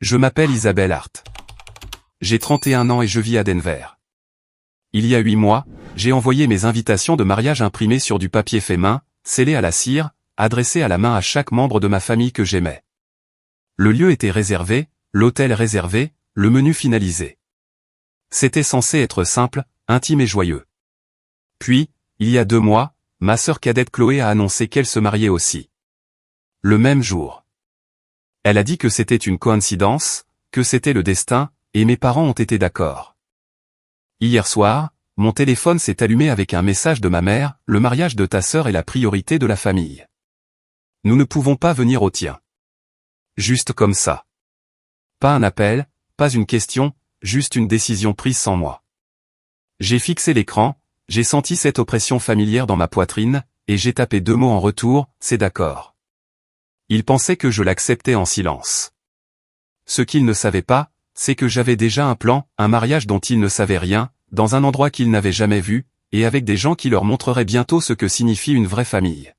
Je m'appelle Isabelle Hart. J'ai 31 ans et je vis à Denver. Il y a 8 mois, j'ai envoyé mes invitations de mariage imprimées sur du papier fait main, scellées à la cire, adressées à la main à chaque membre de ma famille que j'aimais. Le lieu était réservé, l'hôtel réservé, le menu finalisé. C'était censé être simple, intime et joyeux. Puis, il y a 2 mois, ma sœur cadette Chloé a annoncé qu'elle se mariait aussi. Le même jour. Elle a dit que c'était une coïncidence, que c'était le destin, et mes parents ont été d'accord. Hier soir, mon téléphone s'est allumé avec un message de ma mère, le mariage de ta sœur est la priorité de la famille. Nous ne pouvons pas venir au tien. Juste comme ça. Pas un appel, pas une question, juste une décision prise sans moi. J'ai fixé l'écran, j'ai senti cette oppression familière dans ma poitrine, et j'ai tapé 2 mots en retour, c'est d'accord. Il pensait que je l'acceptais en silence. Ce qu'il ne savait pas, c'est que j'avais déjà un plan, un mariage dont il ne savait rien, dans un endroit qu'il n'avait jamais vu, et avec des gens qui leur montreraient bientôt ce que signifie une vraie famille.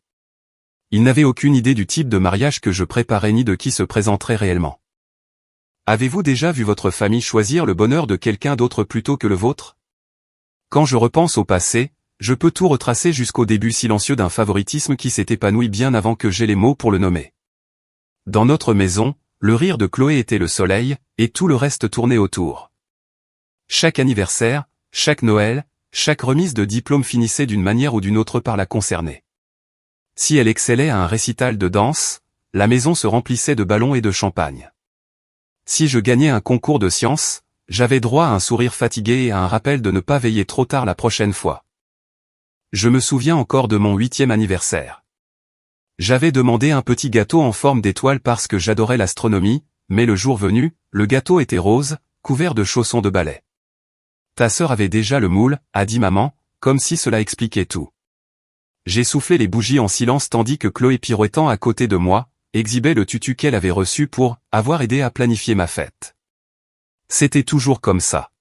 Il n'avait aucune idée du type de mariage que je préparais ni de qui se présenterait réellement. Avez-vous déjà vu votre famille choisir le bonheur de quelqu'un d'autre plutôt que le vôtre? Quand je repense au passé, je peux tout retracer jusqu'au début silencieux d'un favoritisme qui s'est épanoui bien avant que j'aie les mots pour le nommer. Dans notre maison, le rire de Chloé était le soleil, et tout le reste tournait autour. Chaque anniversaire, chaque Noël, chaque remise de diplôme finissait d'une manière ou d'une autre par la concerner. Si elle excellait à un récital de danse, la maison se remplissait de ballons et de champagne. Si je gagnais un concours de sciences, j'avais droit à un sourire fatigué et à un rappel de ne pas veiller trop tard la prochaine fois. Je me souviens encore de mon 8e anniversaire. J'avais demandé un petit gâteau en forme d'étoile parce que j'adorais l'astronomie, mais le jour venu, le gâteau était rose, couvert de chaussons de ballet. Ta sœur avait déjà le moule, a dit maman, comme si cela expliquait tout. J'ai soufflé les bougies en silence tandis que Chloé, pirouettant à côté de moi, exhibait le tutu qu'elle avait reçu pour avoir aidé à planifier ma fête. C'était toujours comme ça.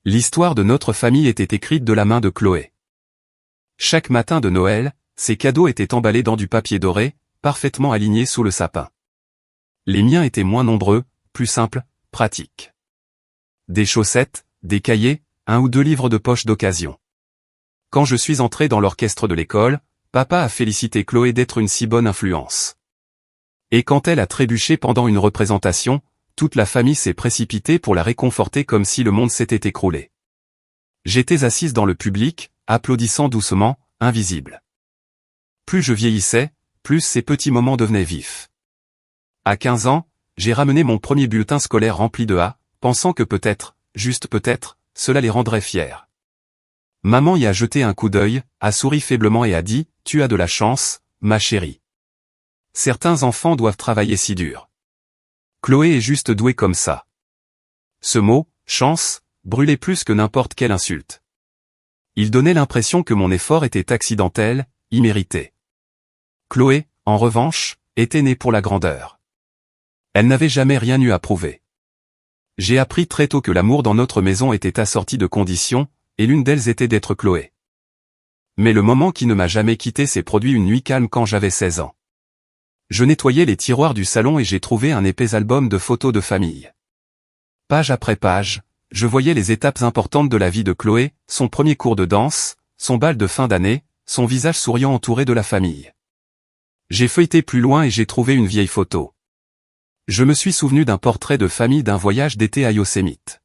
L'histoire de notre famille était écrite de la main de Chloé. Chaque matin de Noël, ces cadeaux étaient emballés dans du papier doré, parfaitement alignés sous le sapin. Les miens étaient moins nombreux, plus simples, pratiques. Des chaussettes, des cahiers, 1 ou 2 livres de poche d'occasion. Quand je suis entré dans l'orchestre de l'école, papa a félicité Chloé d'être une si bonne influence. Et quand elle a trébuché pendant une représentation, toute la famille s'est précipitée pour la réconforter comme si le monde s'était écroulé. J'étais assise dans le public, applaudissant doucement, invisible. Plus je vieillissais, plus ces petits moments devenaient vifs. À 15 ans, j'ai ramené mon premier bulletin scolaire rempli de A, pensant que peut-être, juste peut-être, cela les rendrait fiers. Maman y a jeté un coup d'œil, a souri faiblement et a dit, « Tu as de la chance, ma chérie. Certains enfants doivent travailler si dur. Chloé est juste douée comme ça. » Ce mot, chance, brûlait plus que n'importe quelle insulte. Il donnait l'impression que mon effort était accidentel, immérité. Chloé, en revanche, était née pour la grandeur. Elle n'avait jamais rien eu à prouver. J'ai appris très tôt que l'amour dans notre maison était assorti de conditions, et l'une d'elles était d'être Chloé. Mais le moment qui ne m'a jamais quitté s'est produit une nuit calme quand j'avais 16 ans. Je nettoyais les tiroirs du salon et j'ai trouvé un épais album de photos de famille. Page après page, je voyais les étapes importantes de la vie de Chloé, son premier cours de danse, son bal de fin d'année, son visage souriant entouré de la famille. J'ai feuilleté plus loin et j'ai trouvé une vieille photo. Je me suis souvenu d'un portrait de famille d'un voyage d'été à Yosemite.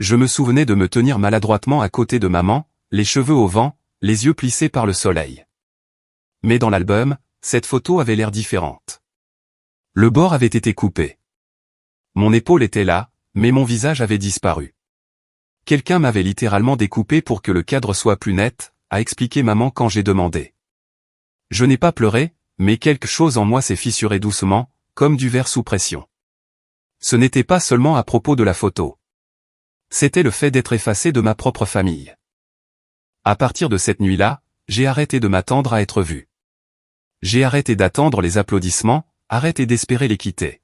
Je me souvenais de me tenir maladroitement à côté de maman, les cheveux au vent, les yeux plissés par le soleil. Mais dans l'album, cette photo avait l'air différente. Le bord avait été coupé. Mon épaule était là, mais mon visage avait disparu. Quelqu'un m'avait littéralement découpé pour que le cadre soit plus net, a expliqué maman quand j'ai demandé. Je n'ai pas pleuré, mais quelque chose en moi s'est fissuré doucement, comme du verre sous pression. Ce n'était pas seulement à propos de la photo. C'était le fait d'être effacé de ma propre famille. À partir de cette nuit-là, j'ai arrêté de m'attendre à être vu. J'ai arrêté d'attendre les applaudissements, arrêté d'espérer les quitter.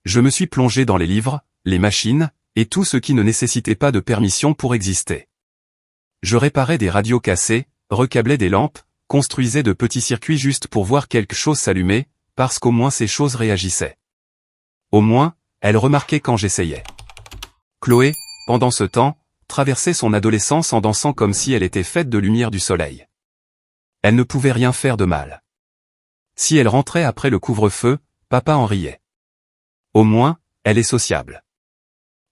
Je me suis plongé dans les livres, les machines, et tout ce qui ne nécessitait pas de permission pour exister. Je réparais des radios cassées, recablais des lampes, construisais de petits circuits juste pour voir quelque chose s'allumer, parce qu'au moins ces choses réagissaient. Au moins, elle remarquait quand j'essayais. Chloé, pendant ce temps, traversait son adolescence en dansant comme si elle était faite de lumière du soleil. Elle ne pouvait rien faire de mal. Si elle rentrait après le couvre-feu, papa en riait. Au moins, elle est sociable.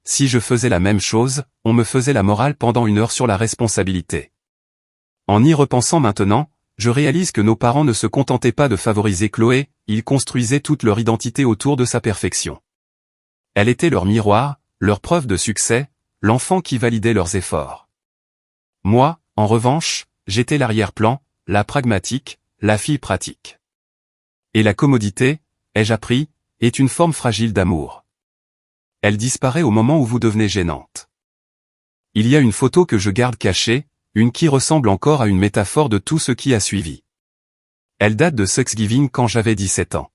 Si je faisais la même chose, on me faisait la morale pendant 1 heure sur la responsabilité. En y repensant maintenant, je réalise que nos parents ne se contentaient pas de favoriser Chloé, ils construisaient toute leur identité autour de sa perfection. Elle était leur miroir, leur preuve de succès, l'enfant qui validait leurs efforts. Moi, en revanche, j'étais l'arrière-plan, la pragmatique, la fille pratique. Et la commodité, ai-je appris, est une forme fragile d'amour. Elle disparaît au moment où vous devenez gênante. Il y a une photo que je garde cachée, une qui ressemble encore à une métaphore de tout ce qui a suivi. Elle date de Thanksgiving quand j'avais 17 ans.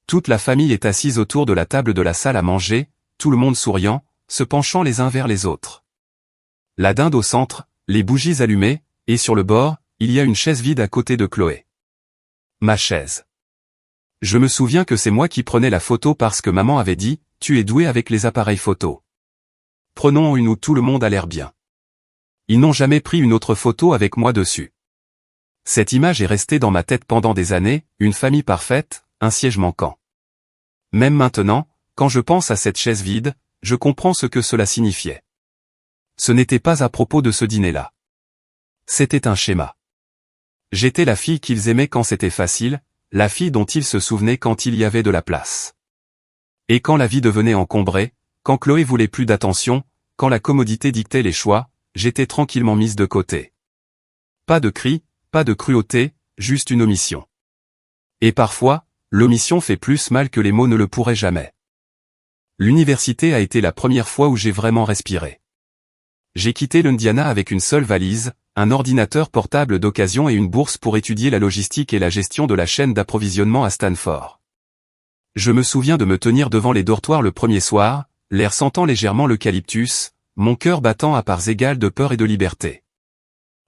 Toute la famille est assise autour de la table de la salle à manger, tout le monde souriant, se penchant les uns vers les autres. La dinde au centre, les bougies allumées, et sur le bord, il y a une chaise vide à côté de Chloé. Ma chaise. Je me souviens que c'est moi qui prenais la photo parce que maman avait dit, tu es doué avec les appareils photo. Prenons une où tout le monde a l'air bien. Ils n'ont jamais pris une autre photo avec moi dessus. Cette image est restée dans ma tête pendant des années, une famille parfaite, un siège manquant. Même maintenant, quand je pense à cette chaise vide, je comprends ce que cela signifiait. Ce n'était pas à propos de ce dîner-là. C'était un schéma. J'étais la fille qu'ils aimaient quand c'était facile, la fille dont ils se souvenaient quand il y avait de la place. Et quand la vie devenait encombrée, quand Chloé voulait plus d'attention, quand la commodité dictait les choix, j'étais tranquillement mise de côté. Pas de cris, pas de cruauté, juste une omission. Et parfois, l'omission fait plus mal que les mots ne le pourraient jamais. L'université a été la première fois où j'ai vraiment respiré. J'ai quitté l'Indiana avec une seule valise, un ordinateur portable d'occasion et une bourse pour étudier la logistique et la gestion de la chaîne d'approvisionnement à Stanford. Je me souviens de me tenir devant les dortoirs le premier soir, l'air sentant légèrement l'eucalyptus, mon cœur battant à parts égales de peur et de liberté.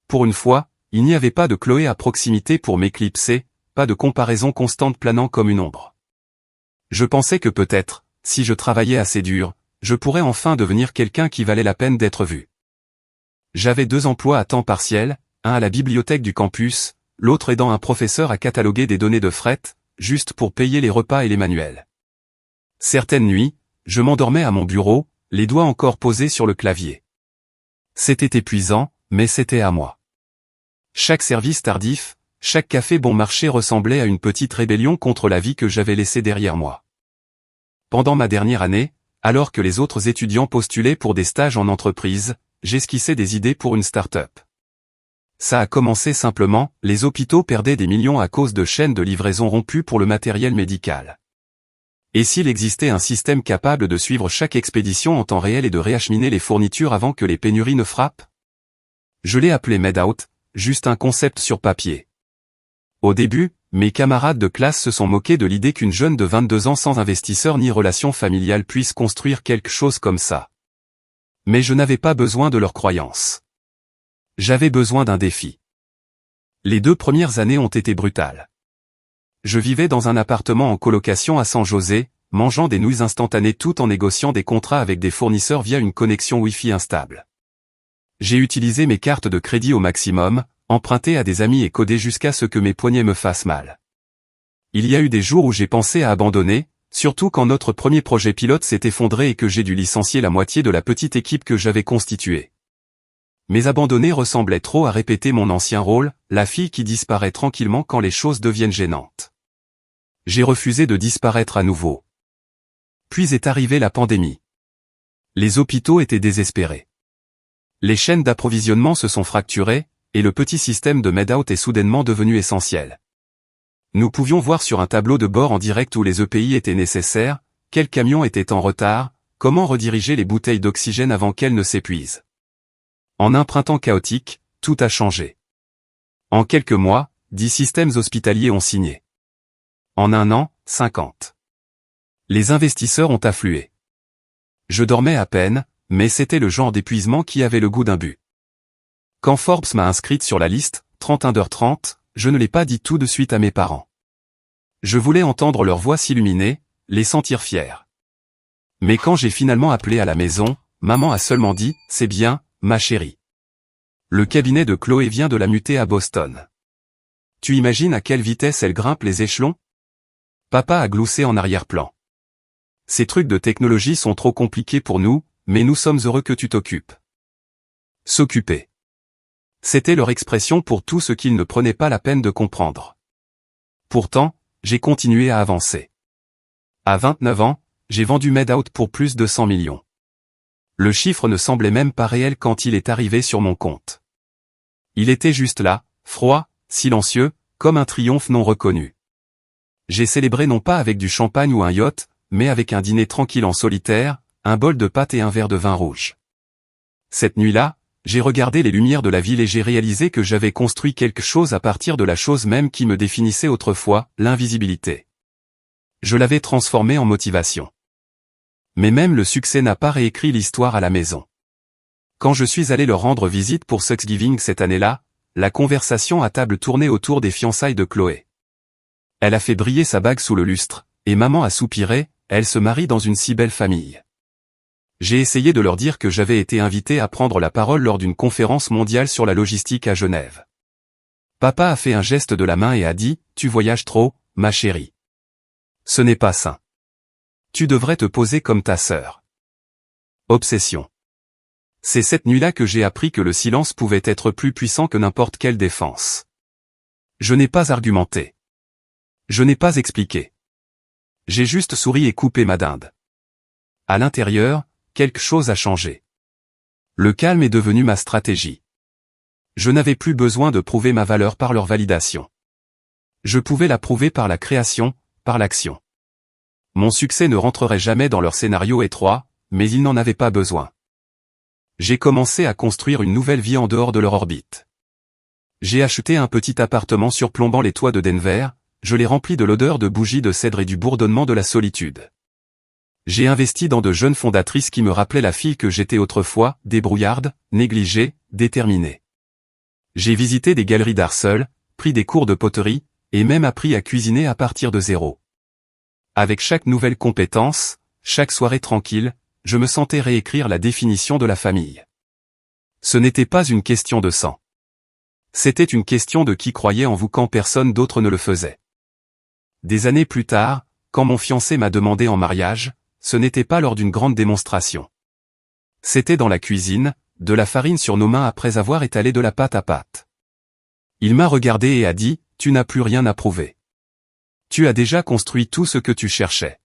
Pour une fois, il n'y avait pas de Chloé à proximité pour m'éclipser, pas de comparaison constante planant comme une ombre. Je pensais que peut-être, si je travaillais assez dur, je pourrais enfin devenir quelqu'un qui valait la peine d'être vu. J'avais 2 emplois à temps partiel, un à la bibliothèque du campus, l'autre aidant un professeur à cataloguer des données de fret, juste pour payer les repas et les manuels. Certaines nuits, je m'endormais à mon bureau, les doigts encore posés sur le clavier. C'était épuisant, mais c'était à moi. Chaque service tardif, chaque café bon marché ressemblait à une petite rébellion contre la vie que j'avais laissée derrière moi. Pendant ma dernière année, alors que les autres étudiants postulaient pour des stages en entreprise, j'esquissais des idées pour une start-up. Ça a commencé simplement, les hôpitaux perdaient des millions à cause de chaînes de livraison rompues pour le matériel médical. Et s'il existait un système capable de suivre chaque expédition en temps réel et de réacheminer les fournitures avant que les pénuries ne frappent? Je l'ai appelé Made-Out, juste un concept sur papier. Au début, mes camarades de classe se sont moqués de l'idée qu'une jeune de 22 ans sans investisseur ni relation familiale puisse construire quelque chose comme ça. Mais je n'avais pas besoin de leurs croyances. J'avais besoin d'un défi. Les 2 premières années ont été brutales. Je vivais dans un appartement en colocation à San José, mangeant des nouilles instantanées tout en négociant des contrats avec des fournisseurs via une connexion Wi-Fi instable. J'ai utilisé mes cartes de crédit au maximum, emprunté à des amis et codé jusqu'à ce que mes poignets me fassent mal. Il y a eu des jours où j'ai pensé à abandonner, surtout quand notre premier projet pilote s'est effondré et que j'ai dû licencier la moitié de la petite équipe que j'avais constituée. Mais abandonner ressemblait trop à répéter mon ancien rôle, la fille qui disparaît tranquillement quand les choses deviennent gênantes. J'ai refusé de disparaître à nouveau. Puis est arrivée la pandémie. Les hôpitaux étaient désespérés. Les chaînes d'approvisionnement se sont fracturées, et le petit système de Made-Out est soudainement devenu essentiel. Nous pouvions voir sur un tableau de bord en direct où les EPI étaient nécessaires, quels camions étaient en retard, comment rediriger les bouteilles d'oxygène avant qu'elles ne s'épuisent. En un printemps chaotique, tout a changé. En quelques mois, 10 systèmes hospitaliers ont signé. En 1 an, 50. Les investisseurs ont afflué. Je dormais à peine, mais c'était le genre d'épuisement qui avait le goût d'un but. Quand Forbes m'a inscrite sur la liste, 31h30, je ne l'ai pas dit tout de suite à mes parents. Je voulais entendre leur voix s'illuminer, les sentir fiers. Mais quand j'ai finalement appelé à la maison, maman a seulement dit « C'est bien, ma chérie. Le cabinet de Chloé vient de la muter à Boston. » Tu imagines à quelle vitesse elle grimpe les échelons? Papa a gloussé en arrière-plan. Ces trucs de technologie sont trop compliqués pour nous, mais nous sommes heureux que tu t'occupes. S'occuper. C'était leur expression pour tout ce qu'ils ne prenaient pas la peine de comprendre. Pourtant, j'ai continué à avancer. À 29 ans, j'ai vendu Medout pour plus de 100 millions. Le chiffre ne semblait même pas réel quand il est arrivé sur mon compte. Il était juste là, froid, silencieux, comme un triomphe non reconnu. J'ai célébré non pas avec du champagne ou un yacht, mais avec un dîner tranquille en solitaire, un bol de pâtes et un verre de vin rouge. Cette nuit-là, j'ai regardé les lumières de la ville et j'ai réalisé que j'avais construit quelque chose à partir de la chose même qui me définissait autrefois, l'invisibilité. Je l'avais transformée en motivation. Mais même le succès n'a pas réécrit l'histoire à la maison. Quand je suis allé leur rendre visite pour Thanksgiving cette année-là, la conversation à table tournait autour des fiançailles de Chloé. Elle a fait briller sa bague sous le lustre, et maman a soupiré, elle se marie dans une si belle famille. J'ai essayé de leur dire que j'avais été invité à prendre la parole lors d'une conférence mondiale sur la logistique à Genève. Papa a fait un geste de la main et a dit « Tu voyages trop, ma chérie. Ce n'est pas sain. Tu devrais te poser comme ta sœur. » Obsession. C'est cette nuit-là que j'ai appris que le silence pouvait être plus puissant que n'importe quelle défense. Je n'ai pas argumenté. Je n'ai pas expliqué. J'ai juste souri et coupé ma dinde. À l'intérieur, quelque chose a changé. Le calme est devenu ma stratégie. Je n'avais plus besoin de prouver ma valeur par leur validation. Je pouvais la prouver par la création, par l'action. Mon succès ne rentrerait jamais dans leur scénario étroit, mais ils n'en avaient pas besoin. J'ai commencé à construire une nouvelle vie en dehors de leur orbite. J'ai acheté un petit appartement surplombant les toits de Denver, je l'ai rempli de l'odeur de bougies de cèdre et du bourdonnement de la solitude. J'ai investi dans de jeunes fondatrices qui me rappelaient la fille que j'étais autrefois, débrouillarde, négligée, déterminée. J'ai visité des galeries d'art seul, pris des cours de poterie, et même appris à cuisiner à partir de zéro. Avec chaque nouvelle compétence, chaque soirée tranquille, je me sentais réécrire la définition de la famille. Ce n'était pas une question de sang. C'était une question de qui croyait en vous quand personne d'autre ne le faisait. Des années plus tard, quand mon fiancé m'a demandé en mariage, ce n'était pas lors d'une grande démonstration. C'était dans la cuisine, de la farine sur nos mains après avoir étalé de la pâte à pâte. Il m'a regardé et a dit, « Tu n'as plus rien à prouver. Tu as déjà construit tout ce que tu cherchais. »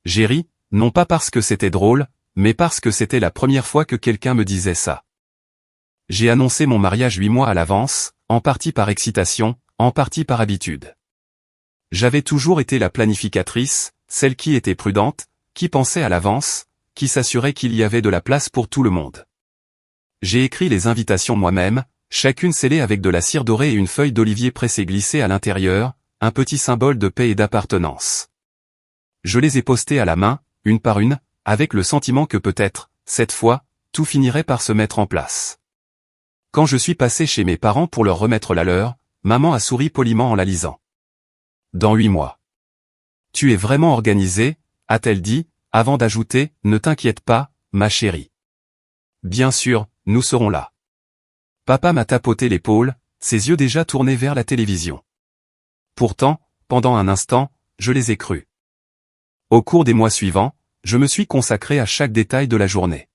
J'ai ri, non pas parce que c'était drôle, mais parce que c'était la première fois que quelqu'un me disait ça. J'ai annoncé mon mariage 8 mois à l'avance, en partie par excitation, en partie par habitude. J'avais toujours été la planificatrice, celle qui était prudente, qui pensait à l'avance, qui s'assurait qu'il y avait de la place pour tout le monde. J'ai écrit les invitations moi-même, chacune scellée avec de la cire dorée et une feuille d'olivier pressée glissée à l'intérieur, un petit symbole de paix et d'appartenance. Je les ai postées à la main, une par une, avec le sentiment que peut-être, cette fois, tout finirait par se mettre en place. Quand je suis passé chez mes parents pour leur remettre la leur, maman a souri poliment en la lisant. Dans 8 mois. Tu es vraiment organisée, a-t-elle dit, avant d'ajouter, ne t'inquiète pas, ma chérie. Bien sûr, nous serons là. Papa m'a tapoté l'épaule, ses yeux déjà tournés vers la télévision. Pourtant, pendant un instant, je les ai crus. Au cours des mois suivants, je me suis consacré à chaque détail de la journée.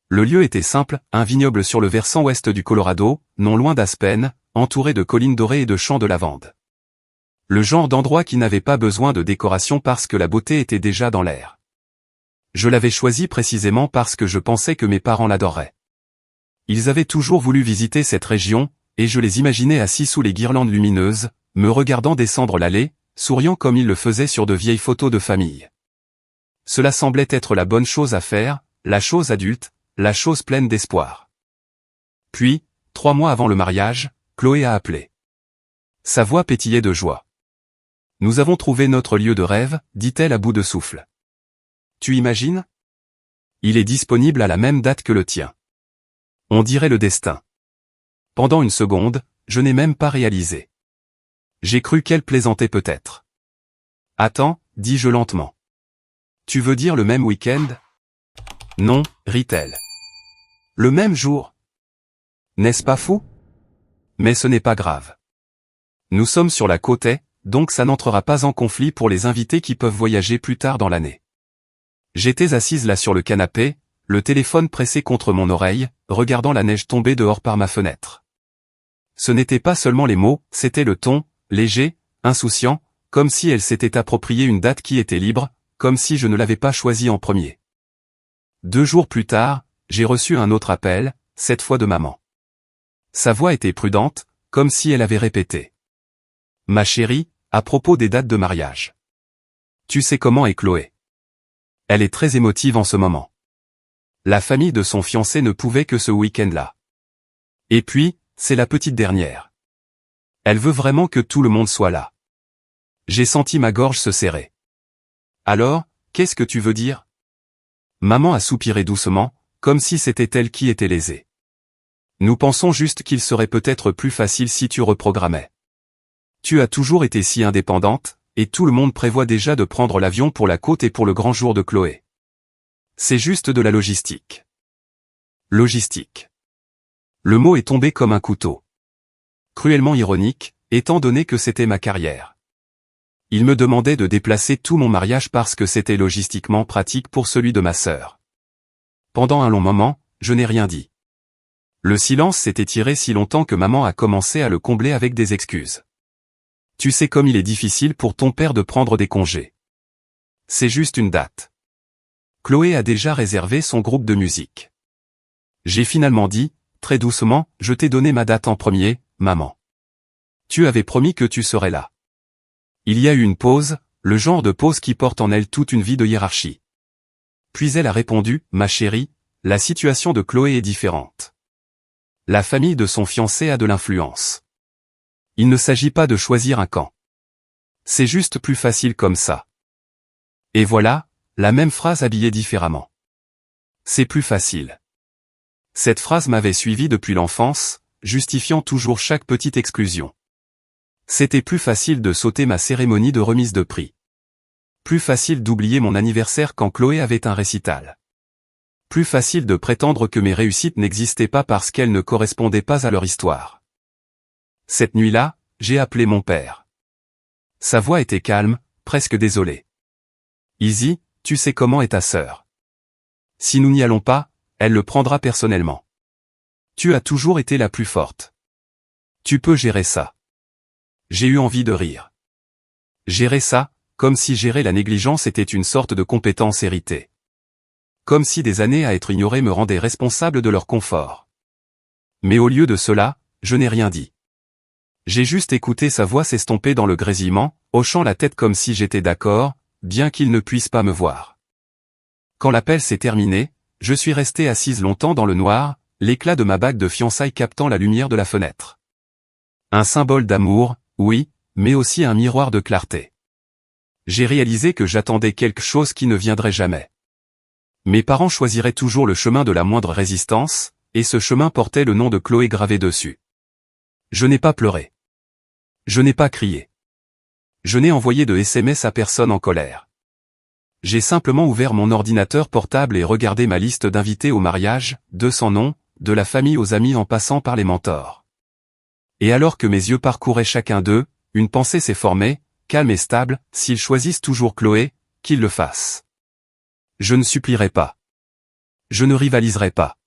Le lieu était simple, un vignoble sur le versant ouest du Colorado, non loin d'Aspen, entouré de collines dorées et de champs de lavande. Le genre d'endroit qui n'avait pas besoin de décoration parce que la beauté était déjà dans l'air. Je l'avais choisi précisément parce que je pensais que mes parents l'adoreraient. Ils avaient toujours voulu visiter cette région, et je les imaginais assis sous les guirlandes lumineuses, me regardant descendre l'allée, souriant comme ils le faisaient sur de vieilles photos de famille. Cela semblait être la bonne chose à faire, la chose adulte, la chose pleine d'espoir. Puis, 3 mois avant le mariage, Chloé a appelé. Sa voix pétillait de joie. « Nous avons trouvé notre lieu de rêve, dit-elle à bout de souffle. Tu imagines? Il est disponible à la même date que le tien. On dirait le destin. » Pendant une seconde, je n'ai même pas réalisé. J'ai cru qu'elle plaisantait peut-être. « Attends, dis-je lentement. Tu veux dire le même week-end? Non, rit-elle. Le même jour? N'est-ce pas fou? Mais ce n'est pas grave. Nous sommes sur la côte est, donc ça n'entrera pas en conflit pour les invités qui peuvent voyager plus tard dans l'année. J'étais assise là sur le canapé, le téléphone pressé contre mon oreille, regardant la neige tomber dehors par ma fenêtre. Ce n'était pas seulement les mots, c'était le ton, léger, insouciant, comme si elle s'était approprié une date qui était libre, comme si je ne l'avais pas choisie en premier. 2 jours plus tard, j'ai reçu un autre appel, cette fois de maman. Sa voix était prudente, comme si elle avait répété. Ma chérie, à propos des dates de mariage. Tu sais comment est Chloé. Elle est très émotive en ce moment. La famille de son fiancé ne pouvait que ce week-end-là. Et puis, c'est la petite dernière. Elle veut vraiment que tout le monde soit là. J'ai senti ma gorge se serrer. Alors, qu'est-ce que tu veux dire? Maman a soupiré doucement, comme si c'était elle qui était lésée. Nous pensons juste qu'il serait peut-être plus facile si tu reprogrammais. Tu as toujours été si indépendante, et tout le monde prévoit déjà de prendre l'avion pour la côte et pour le grand jour de Chloé. C'est juste de la logistique. Logistique. Le mot est tombé comme un couteau. Cruellement ironique, étant donné que c'était ma carrière. Il me demandait de déplacer tout mon mariage parce que c'était logistiquement pratique pour celui de ma sœur. Pendant un long moment, je n'ai rien dit. Le silence s'est étiré si longtemps que maman a commencé à le combler avec des excuses. Tu sais comme il est difficile pour ton père de prendre des congés. C'est juste une date. Chloé a déjà réservé son groupe de musique. J'ai finalement dit, très doucement, je t'ai donné ma date en premier, maman. Tu avais promis que tu serais là. Il y a eu une pause, le genre de pause qui porte en elle toute une vie de hiérarchie. Puis elle a répondu, ma chérie, la situation de Chloé est différente. La famille de son fiancé a de l'influence. Il ne s'agit pas de choisir un camp. C'est juste plus facile comme ça. Et voilà, la même phrase habillée différemment. C'est plus facile. Cette phrase m'avait suivi depuis l'enfance, justifiant toujours chaque petite exclusion. C'était plus facile de sauter ma cérémonie de remise de prix. Plus facile d'oublier mon anniversaire quand Chloé avait un récital. Plus facile de prétendre que mes réussites n'existaient pas parce qu'elles ne correspondaient pas à leur histoire. Cette nuit-là, j'ai appelé mon père. Sa voix était calme, presque désolée. Izzy, tu sais comment est ta sœur. Si nous n'y allons pas, elle le prendra personnellement. Tu as toujours été la plus forte. Tu peux gérer ça. J'ai eu envie de rire. Gérer ça, comme si gérer la négligence était une sorte de compétence héritée. Comme si des années à être ignorées me rendaient responsable de leur confort. Mais au lieu de cela, je n'ai rien dit. J'ai juste écouté sa voix s'estomper dans le grésillement, hochant la tête comme si j'étais d'accord, bien qu'il ne puisse pas me voir. Quand l'appel s'est terminé, je suis restée assise longtemps dans le noir, l'éclat de ma bague de fiançailles captant la lumière de la fenêtre. Un symbole d'amour, oui, mais aussi un miroir de clarté. J'ai réalisé que j'attendais quelque chose qui ne viendrait jamais. Mes parents choisiraient toujours le chemin de la moindre résistance, et ce chemin portait le nom de Chloé gravé dessus. Je n'ai pas pleuré. Je n'ai pas crié. Je n'ai envoyé de SMS à personne en colère. J'ai simplement ouvert mon ordinateur portable et regardé ma liste d'invités au mariage, 200 noms, de la famille aux amis en passant par les mentors. Et alors que mes yeux parcouraient chacun d'eux, une pensée s'est formée, calme et stable, s'ils choisissent toujours Chloé, qu'ils le fassent. Je ne supplierai pas. Je ne rivaliserai pas.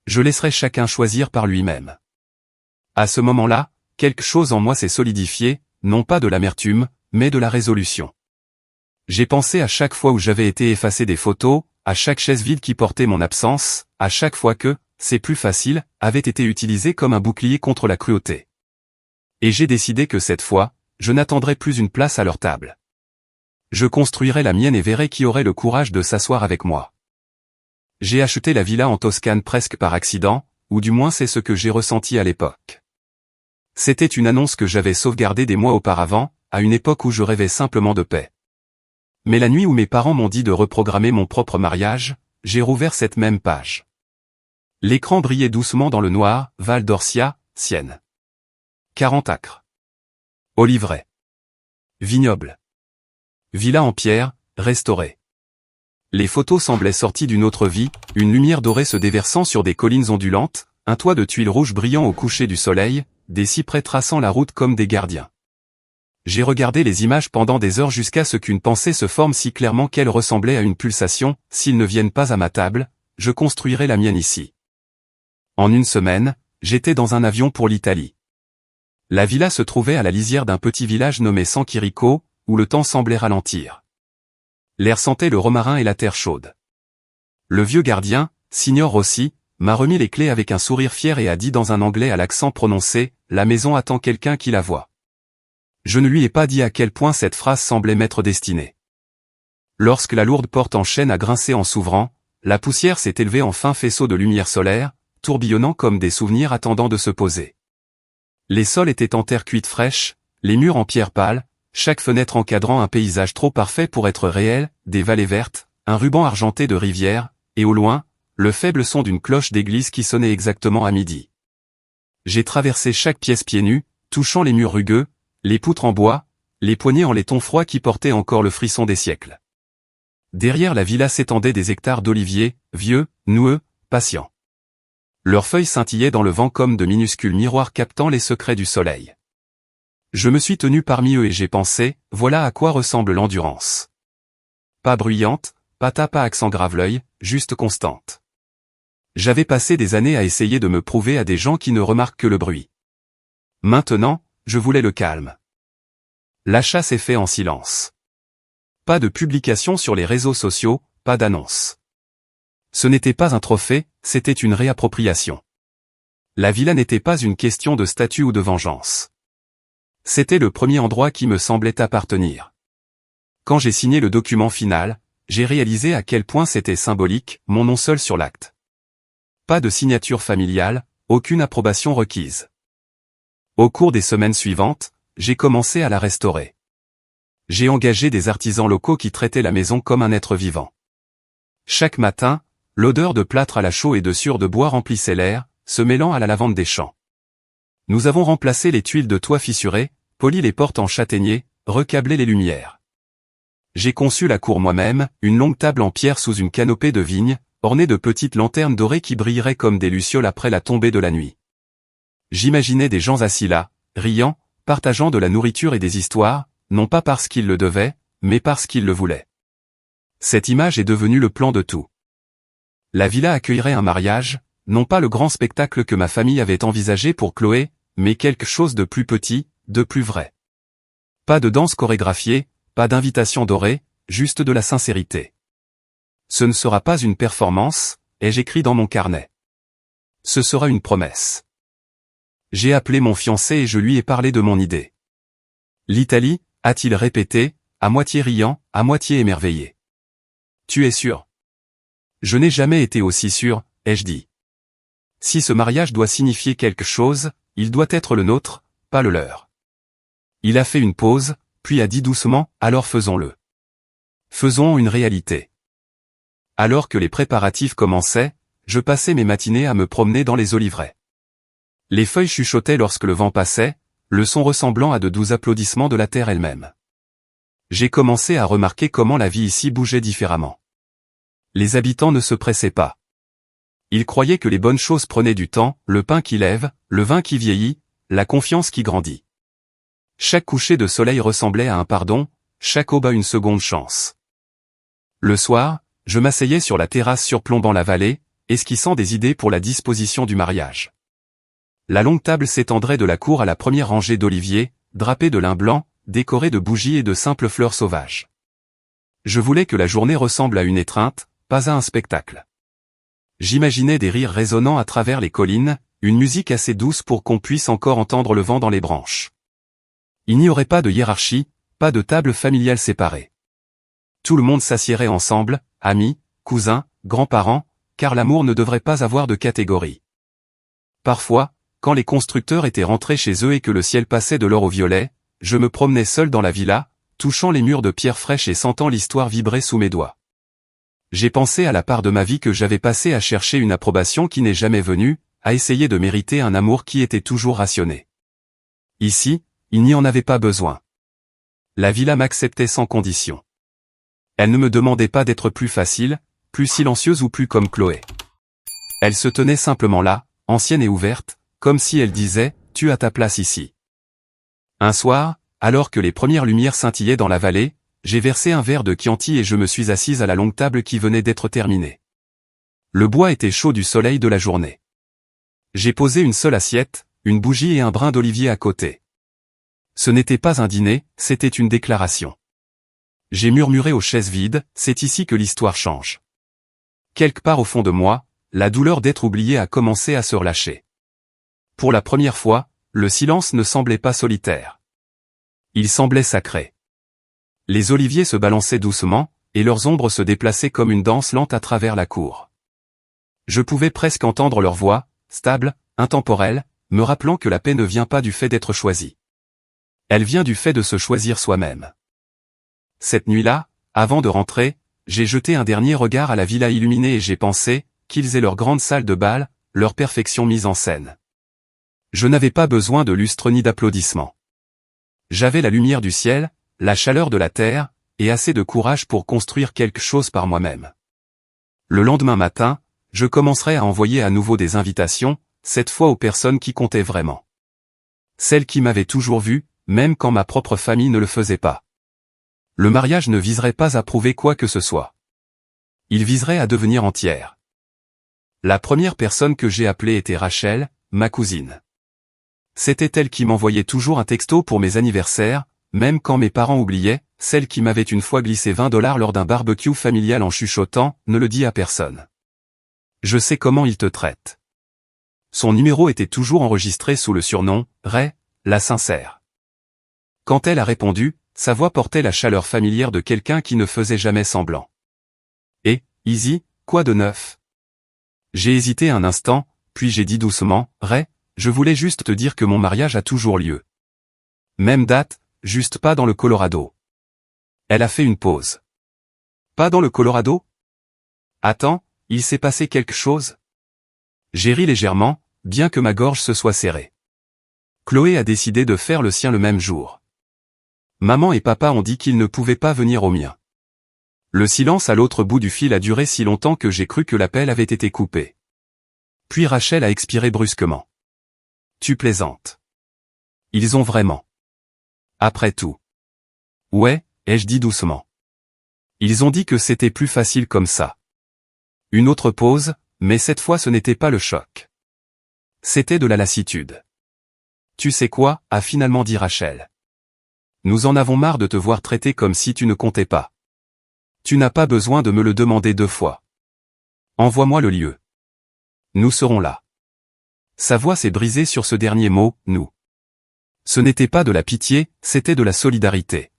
Je laisserai chacun choisir par lui-même. À ce moment-là, quelque chose en moi s'est solidifié, non pas de l'amertume, mais de la résolution. J'ai pensé à chaque fois où j'avais été effacé des photos, à chaque chaise vide qui portait mon absence, à chaque fois que, c'est plus facile, avait été utilisé comme un bouclier contre la cruauté. Et j'ai décidé que cette fois, je n'attendrai plus une place à leur table. Je construirai la mienne et verrai qui aurait le courage de s'asseoir avec moi. J'ai acheté la villa en Toscane presque par accident, ou du moins c'est ce que j'ai ressenti à l'époque. C'était une annonce que j'avais sauvegardée des mois auparavant, à une époque où je rêvais simplement de paix. Mais la nuit où mes parents m'ont dit de reprogrammer mon propre mariage, j'ai rouvert cette même page. L'écran brillait doucement dans le noir, Val d'Orcia, Sienne. 40 acres. Oliverait. Vignoble. Villa en pierre, restaurée. Les photos semblaient sorties d'une autre vie, une lumière dorée se déversant sur des collines ondulantes, un toit de tuiles rouges brillant au coucher du soleil, des cyprès traçant la route comme des gardiens. J'ai regardé les images pendant des heures jusqu'à ce qu'une pensée se forme si clairement qu'elle ressemblait à une pulsation. S'ils ne viennent pas à ma table, je construirai la mienne ici. En une semaine, j'étais dans un avion pour l'Italie. La villa se trouvait à la lisière d'un petit village nommé San Chirico, où le temps semblait ralentir. L'air sentait le romarin et la terre chaude. Le vieux gardien, Signor Rossi, m'a remis les clés avec un sourire fier et a dit dans un anglais à l'accent prononcé, « La maison attend quelqu'un qui la voit ». Je ne lui ai pas dit à quel point cette phrase semblait m'être destinée. Lorsque la lourde porte en chêne a grincé en s'ouvrant, la poussière s'est élevée en fin faisceau de lumière solaire, tourbillonnant comme des souvenirs attendant de se poser. Les sols étaient en terre cuite fraîche, les murs en pierre pâle, chaque fenêtre encadrant un paysage trop parfait pour être réel, des vallées vertes, un ruban argenté de rivière, et au loin, le faible son d'une cloche d'église qui sonnait exactement à midi. J'ai traversé chaque pièce pieds nus, touchant les murs rugueux, les poutres en bois, les poignées en laiton froid qui portaient encore le frisson des siècles. Derrière la villa s'étendaient des hectares d'oliviers, vieux, noueux, patients. Leurs feuilles scintillaient dans le vent comme de minuscules miroirs captant les secrets du soleil. Je me suis tenu parmi eux et j'ai pensé, voilà à quoi ressemble l'endurance. Pas bruyante, pas tape à accent grave-l'œil, juste constante. J'avais passé des années à essayer de me prouver à des gens qui ne remarquent que le bruit. Maintenant, je voulais le calme. L'achat s'est fait en silence. Pas de publication sur les réseaux sociaux, pas d'annonce. Ce n'était pas un trophée, c'était une réappropriation. La villa n'était pas une question de statut ou de vengeance. C'était le premier endroit qui me semblait appartenir. Quand j'ai signé le document final, j'ai réalisé à quel point c'était symbolique, mon nom seul sur l'acte. Pas de signature familiale, aucune approbation requise. Au cours des semaines suivantes, j'ai commencé à la restaurer. J'ai engagé des artisans locaux qui traitaient la maison comme un être vivant. Chaque matin, l'odeur de plâtre à la chaux et de sciure de bois remplissait l'air, se mêlant à la lavande des champs. Nous avons remplacé les tuiles de toit fissurées, poli les portes en châtaignier, recablé les lumières. J'ai conçu la cour moi-même, une longue table en pierre sous une canopée de vigne, ornée de petites lanternes dorées qui brilleraient comme des lucioles après la tombée de la nuit. J'imaginais des gens assis là, riant, partageant de la nourriture et des histoires, non pas parce qu'ils le devaient, mais parce qu'ils le voulaient. Cette image est devenue le plan de tout. La villa accueillerait un mariage, non pas le grand spectacle que ma famille avait envisagé pour Chloé, mais quelque chose de plus petit, de plus vrai. Pas de danse chorégraphiée, pas d'invitation dorée, juste de la sincérité. Ce ne sera pas une performance, ai-je écrit dans mon carnet. Ce sera une promesse. J'ai appelé mon fiancé et je lui ai parlé de mon idée. L'Italie, a-t-il répété, à moitié riant, à moitié émerveillé. Tu es sûr? Je n'ai jamais été aussi sûr, ai-je dit. Si ce mariage doit signifier quelque chose, il doit être le nôtre, pas le leur. Il a fait une pause, puis a dit doucement, alors faisons-le. Faisons une réalité. Alors que les préparatifs commençaient, je passais mes matinées à me promener dans les oliveraies. Les feuilles chuchotaient lorsque le vent passait, le son ressemblant à de doux applaudissements de la terre elle-même. J'ai commencé à remarquer comment la vie ici bougeait différemment. Les habitants ne se pressaient pas. Ils croyaient que les bonnes choses prenaient du temps, le pain qui lève, le vin qui vieillit, la confiance qui grandit. Chaque coucher de soleil ressemblait à un pardon, chaque aube à une seconde chance. Le soir, je m'asseyais sur la terrasse surplombant la vallée, esquissant des idées pour la disposition du mariage. La longue table s'étendrait de la cour à la première rangée d'oliviers, drapée de lin blanc, décorée de bougies et de simples fleurs sauvages. Je voulais que la journée ressemble à une étreinte, pas à un spectacle. J'imaginais des rires résonnant à travers les collines, une musique assez douce pour qu'on puisse encore entendre le vent dans les branches. Il n'y aurait pas de hiérarchie, pas de table familiale séparée. Tout le monde s'assiérait ensemble, amis, cousins, grands-parents, car l'amour ne devrait pas avoir de catégorie. Parfois, quand les constructeurs étaient rentrés chez eux et que le ciel passait de l'or au violet, je me promenais seul dans la villa, touchant les murs de pierre fraîche et sentant l'histoire vibrer sous mes doigts. J'ai pensé à la part de ma vie que j'avais passée à chercher une approbation qui n'est jamais venue, à essayer de mériter un amour qui était toujours rationné. Ici, il n'y en avait pas besoin. La villa m'acceptait sans condition. Elle ne me demandait pas d'être plus facile, plus silencieuse ou plus comme Chloé. Elle se tenait simplement là, ancienne et ouverte, comme si elle disait « Tu as ta place ici ». Un soir, alors que les premières lumières scintillaient dans la vallée, j'ai versé un verre de Chianti et je me suis assise à la longue table qui venait d'être terminée. Le bois était chaud du soleil de la journée. J'ai posé une seule assiette, une bougie et un brin d'olivier à côté. Ce n'était pas un dîner, c'était une déclaration. J'ai murmuré aux chaises vides, c'est ici que l'histoire change. Quelque part au fond de moi, la douleur d'être oublié a commencé à se relâcher. Pour la première fois, le silence ne semblait pas solitaire. Il semblait sacré. Les oliviers se balançaient doucement, et leurs ombres se déplaçaient comme une danse lente à travers la cour. Je pouvais presque entendre leur voix, stable, intemporelle, me rappelant que la paix ne vient pas du fait d'être choisi. Elle vient du fait de se choisir soi-même. Cette nuit-là, avant de rentrer, j'ai jeté un dernier regard à la villa illuminée et j'ai pensé qu'ils aient leur grande salle de bal, leur perfection mise en scène. Je n'avais pas besoin de lustre ni d'applaudissements. J'avais la lumière du ciel, la chaleur de la terre, et assez de courage pour construire quelque chose par moi-même. Le lendemain matin, je commencerai à envoyer à nouveau des invitations, cette fois aux personnes qui comptaient vraiment. Celles qui m'avaient toujours vu, même quand ma propre famille ne le faisait pas. Le mariage ne viserait pas à prouver quoi que ce soit. Il viserait à devenir entière. La première personne que j'ai appelée était Rachel, ma cousine. C'était elle qui m'envoyait toujours un texto pour mes anniversaires, même quand mes parents oubliaient, celle qui m'avait une fois glissé $20 lors d'un barbecue familial en chuchotant « Ne le dis à personne. Je sais comment il te traite ». Son numéro était toujours enregistré sous le surnom « Ray, la sincère ». Quand elle a répondu, sa voix portait la chaleur familière de quelqu'un qui ne faisait jamais semblant. « Et, Izzy, quoi de neuf ?» J'ai hésité un instant, puis j'ai dit doucement « Ray, je voulais juste te dire que mon mariage a toujours lieu. Même date, juste pas dans le Colorado. » Elle a fait une pause. « Pas dans le Colorado ? Attends, il s'est passé quelque chose ?» J'ai ri légèrement, bien que ma gorge se soit serrée. Chloé a décidé de faire le sien le même jour. Maman et papa ont dit qu'ils ne pouvaient pas venir au mien. Le silence à l'autre bout du fil a duré si longtemps que j'ai cru que l'appel avait été coupé. Puis Rachel a expiré brusquement. « Tu plaisantes. Ils ont vraiment. Après tout. » « Ouais, ai-je dit doucement. Ils ont dit que c'était plus facile comme ça. » Une autre pause, mais cette fois ce n'était pas le choc. C'était de la lassitude. « Tu sais quoi ?» a finalement dit Rachel. « Nous en avons marre de te voir traiter comme si tu ne comptais pas. Tu n'as pas besoin de me le demander 2 fois. Envoie-moi le lieu. Nous serons là. » Sa voix s'est brisée sur ce dernier mot, « nous ». Ce n'était pas de la pitié, c'était de la solidarité.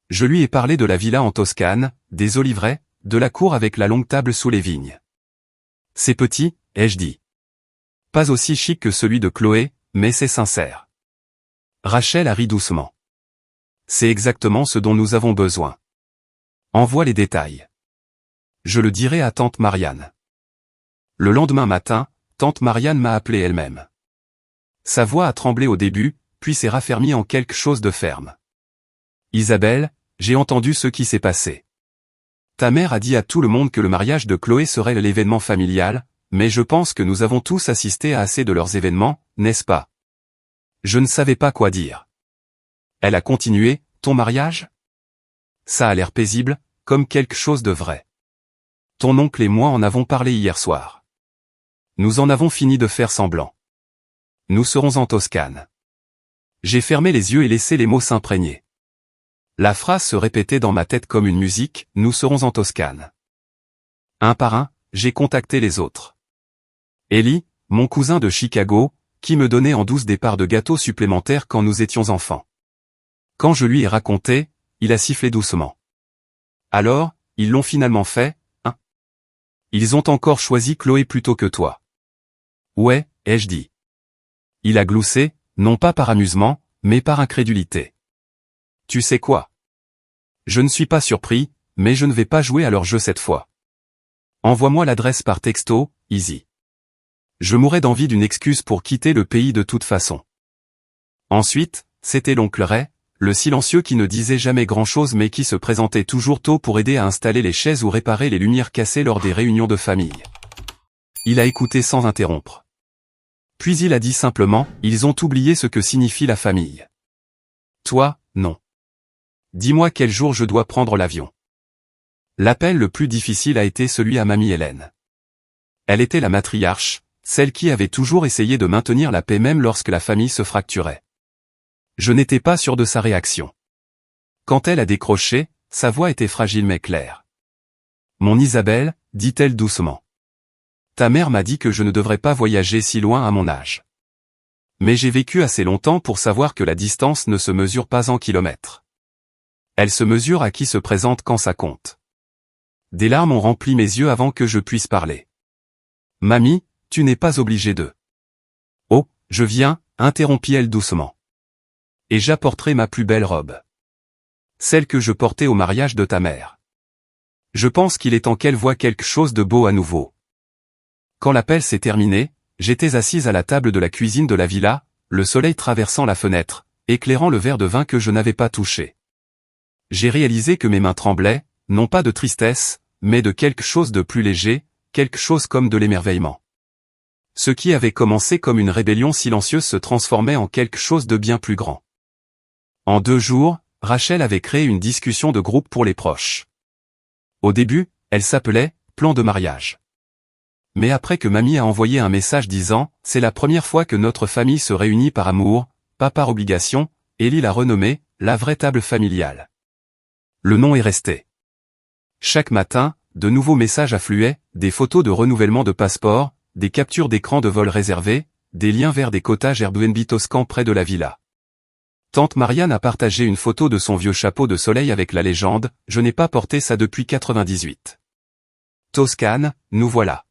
Je lui ai parlé de la villa en Toscane, des oliveraies, de la cour avec la longue table sous les vignes. C'est petit, ai-je dit. Pas aussi chic que celui de Chloé, mais c'est sincère. Rachel a ri doucement. C'est exactement ce dont nous avons besoin. Envoie les détails. Je le dirai à tante Marianne. Le lendemain matin, tante Marianne m'a appelé elle-même. Sa voix a tremblé au début, puis s'est raffermie en quelque chose de ferme. Isabelle, j'ai entendu ce qui s'est passé. Ta mère a dit à tout le monde que le mariage de Chloé serait l'événement familial, mais je pense que nous avons tous assisté à assez de leurs événements, n'est-ce pas? Je ne savais pas quoi dire. Elle a continué, ton mariage? Ça a l'air paisible, comme quelque chose de vrai. Ton oncle et moi en avons parlé hier soir. Nous en avons fini de faire semblant. Nous serons en Toscane. J'ai fermé les yeux et laissé les mots s'imprégner. La phrase se répétait dans ma tête comme une musique, nous serons en Toscane. Un par un, j'ai contacté les autres. Ellie, mon cousin de Chicago, qui me donnait en douce des parts de gâteaux supplémentaires quand nous étions enfants. Quand je lui ai raconté, il a sifflé doucement. Alors, ils l'ont finalement fait, hein? Ils ont encore choisi Chloé plutôt que toi. Ouais, ai-je dit. Il a gloussé, non pas par amusement, mais par incrédulité. Tu sais quoi? Je ne suis pas surpris, mais je ne vais pas jouer à leur jeu cette fois. Envoie-moi l'adresse par texto, Izzy. Je mourrais d'envie d'une excuse pour quitter le pays de toute façon. Ensuite, c'était l'oncle Ray, le silencieux qui ne disait jamais grand-chose mais qui se présentait toujours tôt pour aider à installer les chaises ou réparer les lumières cassées lors des réunions de famille. Il a écouté sans interrompre. Puis il a dit simplement, « Ils ont oublié ce que signifie la famille. » Toi, non. Dis-moi quel jour je dois prendre l'avion. L'appel le plus difficile a été celui à mamie Hélène. Elle était la matriarche, celle qui avait toujours essayé de maintenir la paix même lorsque la famille se fracturait. Je n'étais pas sûr de sa réaction. Quand elle a décroché, sa voix était fragile mais claire. « Mon Isabelle, dit-elle doucement. Ta mère m'a dit que je ne devrais pas voyager si loin à mon âge. Mais j'ai vécu assez longtemps pour savoir que la distance ne se mesure pas en kilomètres. Elle se mesure à qui se présente quand ça compte. » Des larmes ont rempli mes yeux avant que je puisse parler. « Mamie, tu n'es pas obligée de... » « Oh, je viens, interrompit-elle doucement. Et j'apporterai ma plus belle robe. Celle que je portais au mariage de ta mère. Je pense qu'il est temps qu'elle voie quelque chose de beau à nouveau. » Quand l'appel s'est terminé, j'étais assise à la table de la cuisine de la villa, le soleil traversant la fenêtre, éclairant le verre de vin que je n'avais pas touché. J'ai réalisé que mes mains tremblaient, non pas de tristesse, mais de quelque chose de plus léger, quelque chose comme de l'émerveillement. Ce qui avait commencé comme une rébellion silencieuse se transformait en quelque chose de bien plus grand. En 2 jours, Rachel avait créé une discussion de groupe pour les proches. Au début, elle s'appelait « Plan de mariage ». Mais après que mamie a envoyé un message disant « C'est la première fois que notre famille se réunit par amour, pas par obligation », Ellie l'a renommée « La vraie table familiale ». Le nom est resté. Chaque matin, de nouveaux messages affluaient, des photos de renouvellement de passeport, des captures d'écran de vol réservés, des liens vers des cottages Airbnb toscans près de la villa. Tante Marianne a partagé une photo de son vieux chapeau de soleil avec la légende « Je n'ai pas porté ça depuis 98. » Toscane, nous voilà.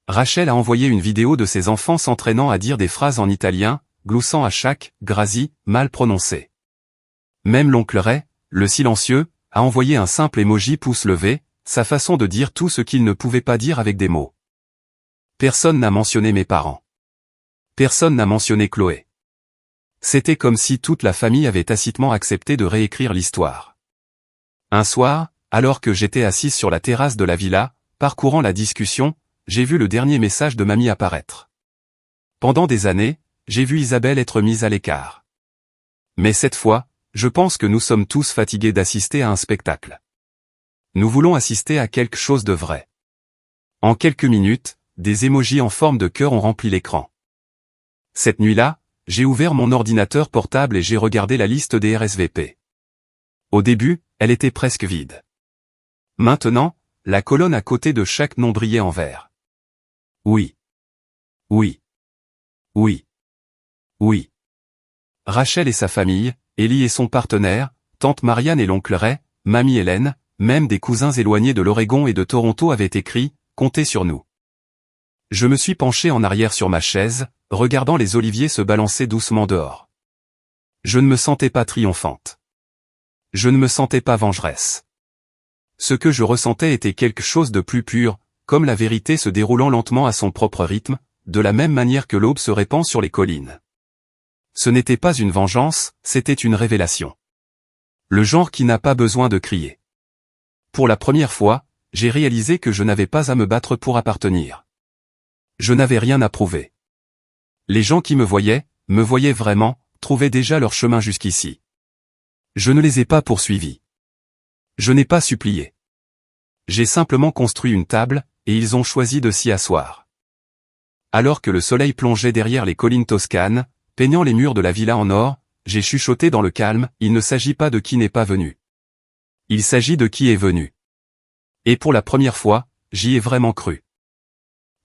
Rachel a envoyé une vidéo de ses enfants s'entraînant à dire des phrases en italien, gloussant à chaque « grazie » mal prononcé. Même l'oncle Ray, le silencieux, a envoyé un simple emoji pouce levé, sa façon de dire tout ce qu'il ne pouvait pas dire avec des mots. Personne n'a mentionné mes parents. Personne n'a mentionné Chloé. C'était comme si toute la famille avait tacitement accepté de réécrire l'histoire. Un soir, alors que j'étais assise sur la terrasse de la villa, parcourant la discussion, j'ai vu le dernier message de mamie apparaître. Pendant des années, j'ai vu Isabelle être mise à l'écart. Mais cette fois, je pense que nous sommes tous fatigués d'assister à un spectacle. Nous voulons assister à quelque chose de vrai. En quelques minutes, des émojis en forme de cœur ont rempli l'écran. Cette nuit-là, j'ai ouvert mon ordinateur portable et j'ai regardé la liste des RSVP. Au début, elle était presque vide. Maintenant, la colonne à côté de chaque nom brillait en vert. Oui. Oui. Oui. Oui. Rachel et sa famille, Ellie et son partenaire, tante Marianne et l'oncle Ray, mamie Hélène, même des cousins éloignés de l'Oregon et de Toronto avaient écrit « Comptez sur nous ». Je me suis penché en arrière sur ma chaise, regardant les oliviers se balancer doucement dehors. Je ne me sentais pas triomphante. Je ne me sentais pas vengeresse. Ce que je ressentais était quelque chose de plus pur, comme la vérité se déroulant lentement à son propre rythme, de la même manière que l'aube se répand sur les collines. Ce n'était pas une vengeance, c'était une révélation. Le genre qui n'a pas besoin de crier. Pour la première fois, j'ai réalisé que je n'avais pas à me battre pour appartenir. Je n'avais rien à prouver. Les gens qui me voyaient vraiment, trouvaient déjà leur chemin jusqu'ici. Je ne les ai pas poursuivis. Je n'ai pas supplié. J'ai simplement construit une table, et ils ont choisi de s'y asseoir. Alors que le soleil plongeait derrière les collines toscanes, peignant les murs de la villa en or, j'ai chuchoté dans le calme, il ne s'agit pas de qui n'est pas venu. Il s'agit de qui est venu. Et pour la première fois, j'y ai vraiment cru.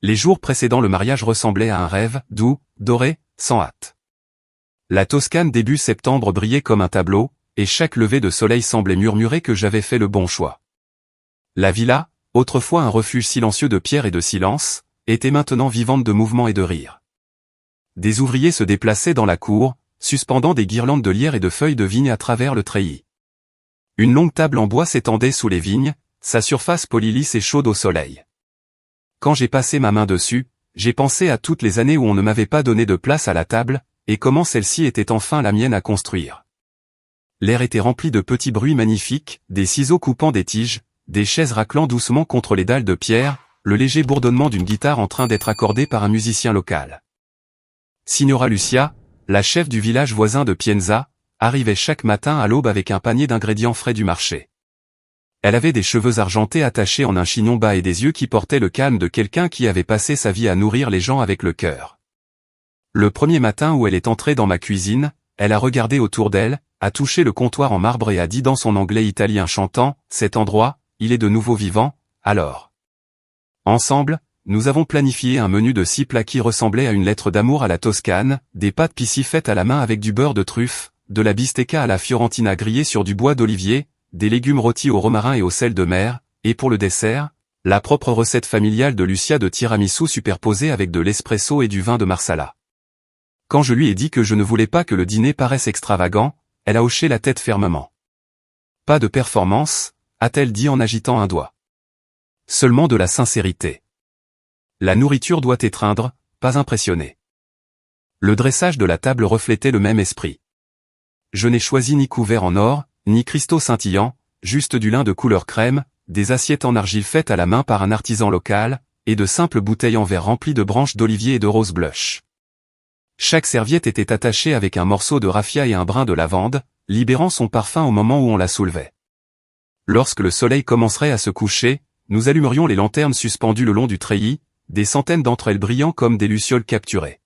Les jours précédant le mariage ressemblaient à un rêve, doux, doré, sans hâte. La Toscane début septembre brillait comme un tableau, et chaque lever de soleil semblait murmurer que j'avais fait le bon choix. La villa, autrefois un refuge silencieux de pierre et de silence, était maintenant vivante de mouvements et de rires. Des ouvriers se déplaçaient dans la cour, suspendant des guirlandes de lierre et de feuilles de vigne à travers le treillis. Une longue table en bois s'étendait sous les vignes, sa surface polie lisse et chaude au soleil. Quand j'ai passé ma main dessus, j'ai pensé à toutes les années où on ne m'avait pas donné de place à la table, et comment celle-ci était enfin la mienne à construire. L'air était rempli de petits bruits magnifiques, des ciseaux coupant des tiges, des chaises raclant doucement contre les dalles de pierre, le léger bourdonnement d'une guitare en train d'être accordée par un musicien local. Signora Lucia, la chef du village voisin de Pienza, arrivait chaque matin à l'aube avec un panier d'ingrédients frais du marché. Elle avait des cheveux argentés attachés en un chignon bas et des yeux qui portaient le calme de quelqu'un qui avait passé sa vie à nourrir les gens avec le cœur. Le premier matin où elle est entrée dans ma cuisine, elle a regardé autour d'elle, a touché le comptoir en marbre et a dit dans son anglais italien chantant, « Cet endroit, il est de nouveau vivant, alors. » Ensemble, nous avons planifié un menu de 6 plats qui ressemblait à une lettre d'amour à la Toscane, des pâtes pissi faites à la main avec du beurre de truffe, de la bistecca à la fiorentina grillée sur du bois d'olivier, des légumes rôtis au romarin et au sel de mer, et pour le dessert, la propre recette familiale de Lucia de tiramisu superposée avec de l'espresso et du vin de Marsala. Quand je lui ai dit que je ne voulais pas que le dîner paraisse extravagant, elle a hoché la tête fermement. Pas de performance, a-t-elle dit en agitant un doigt. Seulement de la sincérité. La nourriture doit étreindre, pas impressionner. Le dressage de la table reflétait le même esprit. Je n'ai choisi ni couvert en or, ni cristaux scintillants, juste du lin de couleur crème, des assiettes en argile faites à la main par un artisan local, et de simples bouteilles en verre remplies de branches d'olivier et de rose blush. Chaque serviette était attachée avec un morceau de raffia et un brin de lavande, libérant son parfum au moment où on la soulevait. Lorsque le soleil commencerait à se coucher, nous allumerions les lanternes suspendues le long du treillis, des centaines d'entre elles brillant comme des lucioles capturées.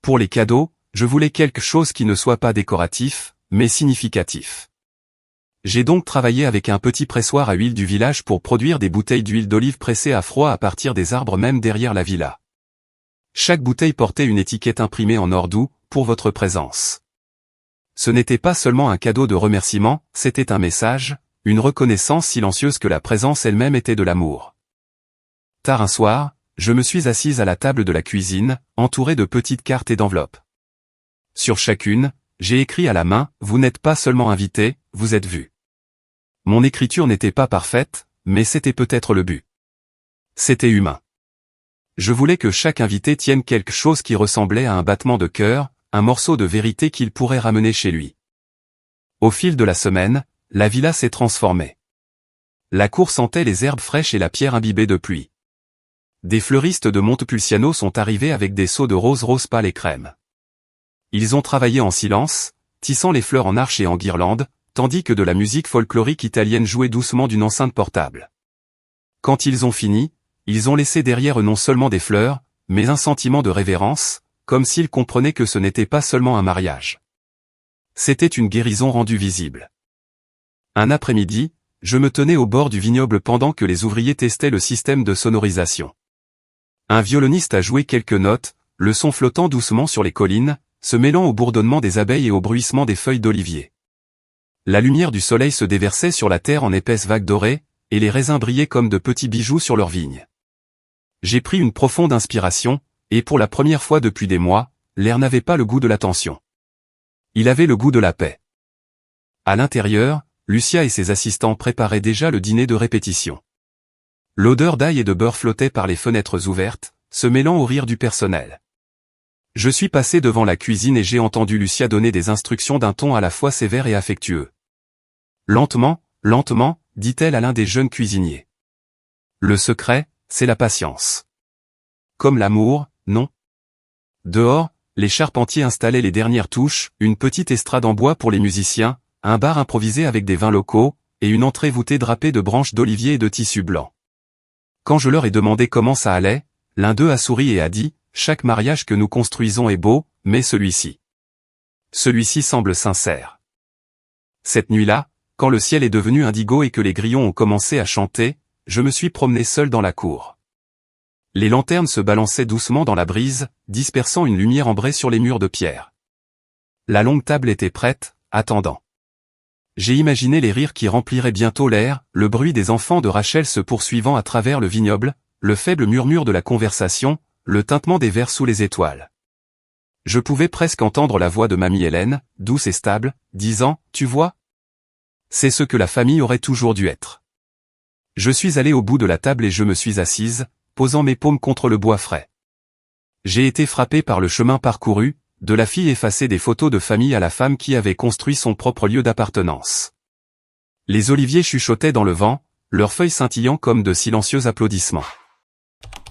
Pour les cadeaux, je voulais quelque chose qui ne soit pas décoratif, mais significatif. J'ai donc travaillé avec un petit pressoir à huile du village pour produire des bouteilles d'huile d'olive pressées à froid à partir des arbres même derrière la villa. Chaque bouteille portait une étiquette imprimée en or doux, pour votre présence. Ce n'était pas seulement un cadeau de remerciement, c'était un message, une reconnaissance silencieuse que la présence elle-même était de l'amour. Tard un soir, je me suis assise à la table de la cuisine, entourée de petites cartes et d'enveloppes. Sur chacune, j'ai écrit à la main, « Vous n'êtes pas seulement invité, vous êtes vu. » Mon écriture n'était pas parfaite, mais c'était peut-être le but. C'était humain. Je voulais que chaque invité tienne quelque chose qui ressemblait à un battement de cœur, un morceau de vérité qu'il pourrait ramener chez lui. Au fil de la semaine, la villa s'est transformée. La cour sentait les herbes fraîches et la pierre imbibée de pluie. Des fleuristes de Montepulciano sont arrivés avec des seaux de rose pâle et crème. Ils ont travaillé en silence, tissant les fleurs en arches et en guirlandes, tandis que de la musique folklorique italienne jouait doucement d'une enceinte portable. Quand ils ont fini, ils ont laissé derrière eux non seulement des fleurs, mais un sentiment de révérence, comme s'ils comprenaient que ce n'était pas seulement un mariage. C'était une guérison rendue visible. Un après-midi, je me tenais au bord du vignoble pendant que les ouvriers testaient le système de sonorisation. Un violoniste a joué quelques notes, le son flottant doucement sur les collines, se mêlant au bourdonnement des abeilles et au bruissement des feuilles d'olivier. La lumière du soleil se déversait sur la terre en épaisses vagues dorées, et les raisins brillaient comme de petits bijoux sur leurs vignes. J'ai pris une profonde inspiration, et pour la première fois depuis des mois, l'air n'avait pas le goût de la tension. Il avait le goût de la paix. À l'intérieur, Lucia et ses assistants préparaient déjà le dîner de répétition. L'odeur d'ail et de beurre flottait par les fenêtres ouvertes, se mêlant au rire du personnel. Je suis passé devant la cuisine et j'ai entendu Lucia donner des instructions d'un ton à la fois sévère et affectueux. « Lentement, lentement », dit-elle à l'un des jeunes cuisiniers. Le secret, c'est la patience. Comme l'amour, non? Dehors, les charpentiers installaient les dernières touches, une petite estrade en bois pour les musiciens, un bar improvisé avec des vins locaux, et une entrée voûtée drapée de branches d'olivier et de tissu blanc. Quand je leur ai demandé comment ça allait, l'un d'eux a souri et a dit, « Chaque mariage que nous construisons est beau, mais celui-ci. Celui-ci semble sincère. » Cette nuit-là, quand le ciel est devenu indigo et que les grillons ont commencé à chanter, je me suis promené seul dans la cour. Les lanternes se balançaient doucement dans la brise, dispersant une lumière ambrée sur les murs de pierre. La longue table était prête, attendant. J'ai imaginé les rires qui rempliraient bientôt l'air, le bruit des enfants de Rachel se poursuivant à travers le vignoble, le faible murmure de la conversation, le tintement des verres sous les étoiles. Je pouvais presque entendre la voix de mamie Hélène, douce et stable, disant « Tu vois ? C'est ce que la famille aurait toujours dû être. » Je suis allé au bout de la table et je me suis assise, posant mes paumes contre le bois frais. J'ai été frappé par le chemin parcouru, de la fille effaçait des photos de famille à la femme qui avait construit son propre lieu d'appartenance. Les oliviers chuchotaient dans le vent, leurs feuilles scintillant comme de silencieux applaudissements.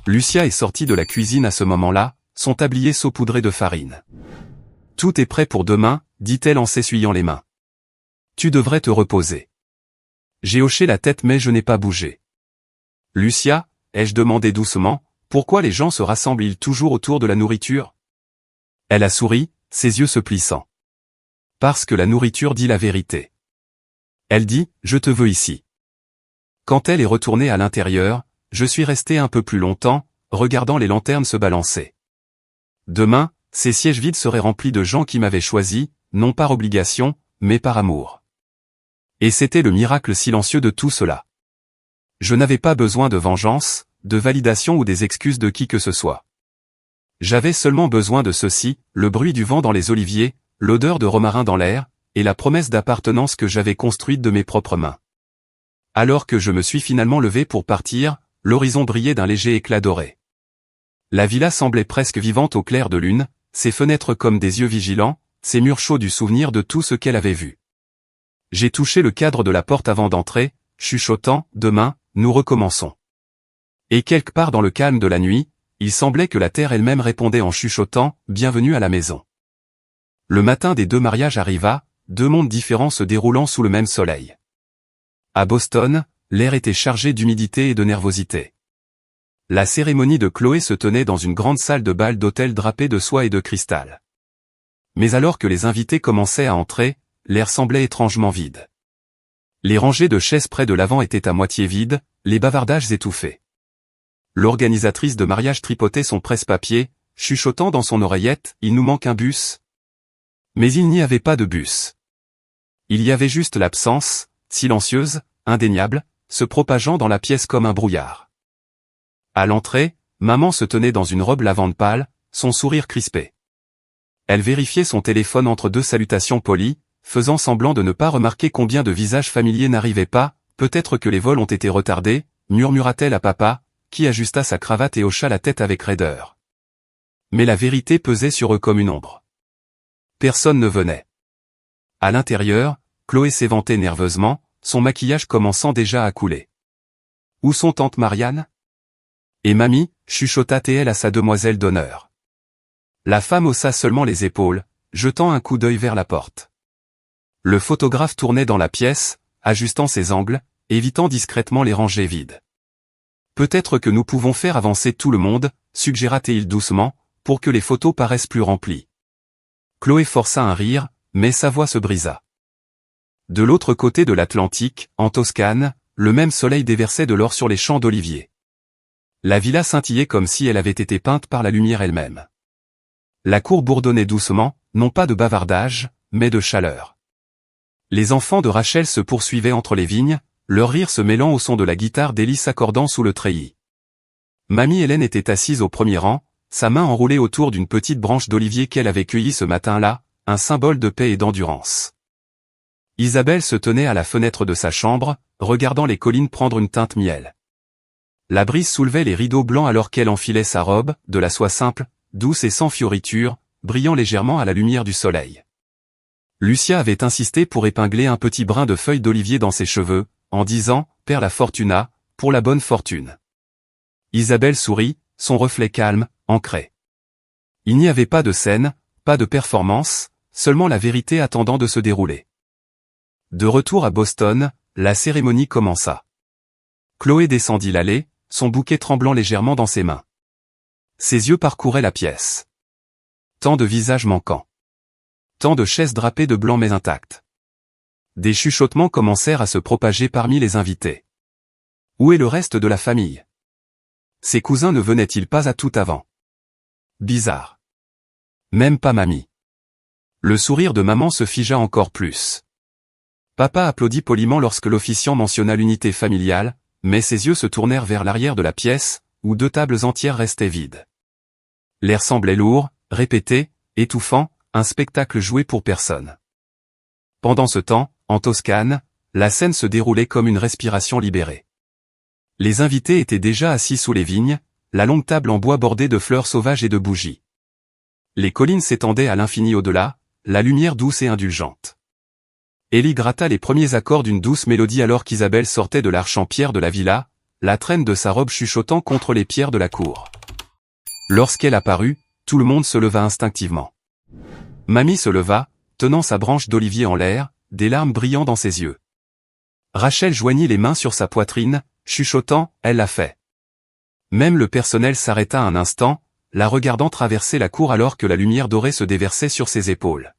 Lucia est sortie de la cuisine à ce moment-là, son tablier saupoudré de farine. « Tout est prêt pour demain », dit-elle en s'essuyant les mains. « Tu devrais te reposer. » J'ai hoché la tête mais je n'ai pas bougé. « Lucia, ai-je demandé doucement, pourquoi les gens se rassemblent-ils toujours autour de la nourriture ?» Elle a souri, ses yeux se plissant. « Parce que la nourriture dit la vérité. » Elle dit, « Je te veux ici. » Quand elle est retournée à l'intérieur, je suis resté un peu plus longtemps, regardant les lanternes se balancer. Demain, ces sièges vides seraient remplis de gens qui m'avaient choisi, non par obligation, mais par amour. Et c'était le miracle silencieux de tout cela. Je n'avais pas besoin de vengeance, de validation ou des excuses de qui que ce soit. J'avais seulement besoin de ceci, le bruit du vent dans les oliviers, l'odeur de romarin dans l'air, et la promesse d'appartenance que j'avais construite de mes propres mains. Alors que je me suis finalement levé pour partir, l'horizon brillait d'un léger éclat doré. La villa semblait presque vivante au clair de lune, ses fenêtres comme des yeux vigilants, ses murs chauds du souvenir de tout ce qu'elle avait vu. J'ai touché le cadre de la porte avant d'entrer, chuchotant, « Demain, nous recommençons. » Et quelque part dans le calme de la nuit, il semblait que la terre elle-même répondait en chuchotant, « Bienvenue à la maison. » Le matin des 2 mariages arriva, 2 mondes différents se déroulant sous le même soleil. À Boston, l'air était chargé d'humidité et de nervosité. La cérémonie de Chloé se tenait dans une grande salle de bal d'hôtel drapée de soie et de cristal. Mais alors que les invités commençaient à entrer, l'air semblait étrangement vide. Les rangées de chaises près de l'avant étaient à moitié vides, les bavardages étouffés. L'organisatrice de mariage tripotait son presse-papier, chuchotant dans son oreillette, « Il nous manque un bus. » Mais il n'y avait pas de bus. Il y avait juste l'absence, silencieuse, indéniable, se propageant dans la pièce comme un brouillard. À l'entrée, maman se tenait dans une robe lavande pâle, son sourire crispé. Elle vérifiait son téléphone entre 2 salutations polies, faisant semblant de ne pas remarquer combien de visages familiers n'arrivaient pas, « Peut-être que les vols ont été retardés », murmura-t-elle à papa, qui ajusta sa cravate et hocha la tête avec raideur. Mais la vérité pesait sur eux comme une ombre. Personne ne venait. À l'intérieur, Chloé s'éventait nerveusement, son maquillage commençant déjà à couler. « Où sont tante Marianne ?» Et mamie, chuchota-t-elle à sa demoiselle d'honneur. La femme haussa seulement les épaules, jetant un coup d'œil vers la porte. Le photographe tournait dans la pièce, ajustant ses angles, évitant discrètement les rangées vides. « Peut-être que nous pouvons faire avancer tout le monde, suggéra-t-il doucement, pour que les photos paraissent plus remplies. Chloé força un rire, mais sa voix se brisa. De l'autre côté de l'Atlantique, en Toscane, le même soleil déversait de l'or sur les champs d'oliviers. La villa scintillait comme si elle avait été peinte par la lumière elle-même. La cour bourdonnait doucement, non pas de bavardage, mais de chaleur. Les enfants de Rachel se poursuivaient entre les vignes, leur rire se mêlant au son de la guitare d'Ellie s'accordant sous le treillis. Mamie Hélène était assise au premier rang, sa main enroulée autour d'une petite branche d'olivier qu'elle avait cueillie ce matin-là, un symbole de paix et d'endurance. Isabelle se tenait à la fenêtre de sa chambre, regardant les collines prendre une teinte miel. La brise soulevait les rideaux blancs alors qu'elle enfilait sa robe, de la soie simple, douce et sans fioritures, brillant légèrement à la lumière du soleil. Lucia avait insisté pour épingler un petit brin de feuilles d'olivier dans ses cheveux, en disant « Per la fortuna », pour la bonne fortune. Isabelle sourit, son reflet calme, ancré. Il n'y avait pas de scène, pas de performance, seulement la vérité attendant de se dérouler. De retour à Boston, la cérémonie commença. Chloé descendit l'allée, son bouquet tremblant légèrement dans ses mains. Ses yeux parcouraient la pièce. Tant de visages manquants. Tant de chaises drapées de blanc mais intactes. Des chuchotements commencèrent à se propager parmi les invités. Où est le reste de la famille? Ses cousins ne venaient-ils pas à tout avant? Bizarre. Même pas mamie. Le sourire de maman se figea encore plus. Papa applaudit poliment lorsque l'officiant mentionna l'unité familiale, mais ses yeux se tournèrent vers l'arrière de la pièce, où 2 tables entières restaient vides. L'air semblait lourd, répété, étouffant, un spectacle joué pour personne. Pendant ce temps, en Toscane, la scène se déroulait comme une respiration libérée. Les invités étaient déjà assis sous les vignes, la longue table en bois bordée de fleurs sauvages et de bougies. Les collines s'étendaient à l'infini au-delà, la lumière douce et indulgente. Élie gratta les premiers accords d'une douce mélodie alors qu'Isabelle sortait de l'arche en pierre de la villa, la traîne de sa robe chuchotant contre les pierres de la cour. Lorsqu'elle apparut, tout le monde se leva instinctivement. Mamie se leva, tenant sa branche d'olivier en l'air, des larmes brillant dans ses yeux. Rachel joignit les mains sur sa poitrine, chuchotant, elle l'a fait. Même le personnel s'arrêta un instant, la regardant traverser la cour alors que la lumière dorée se déversait sur ses épaules.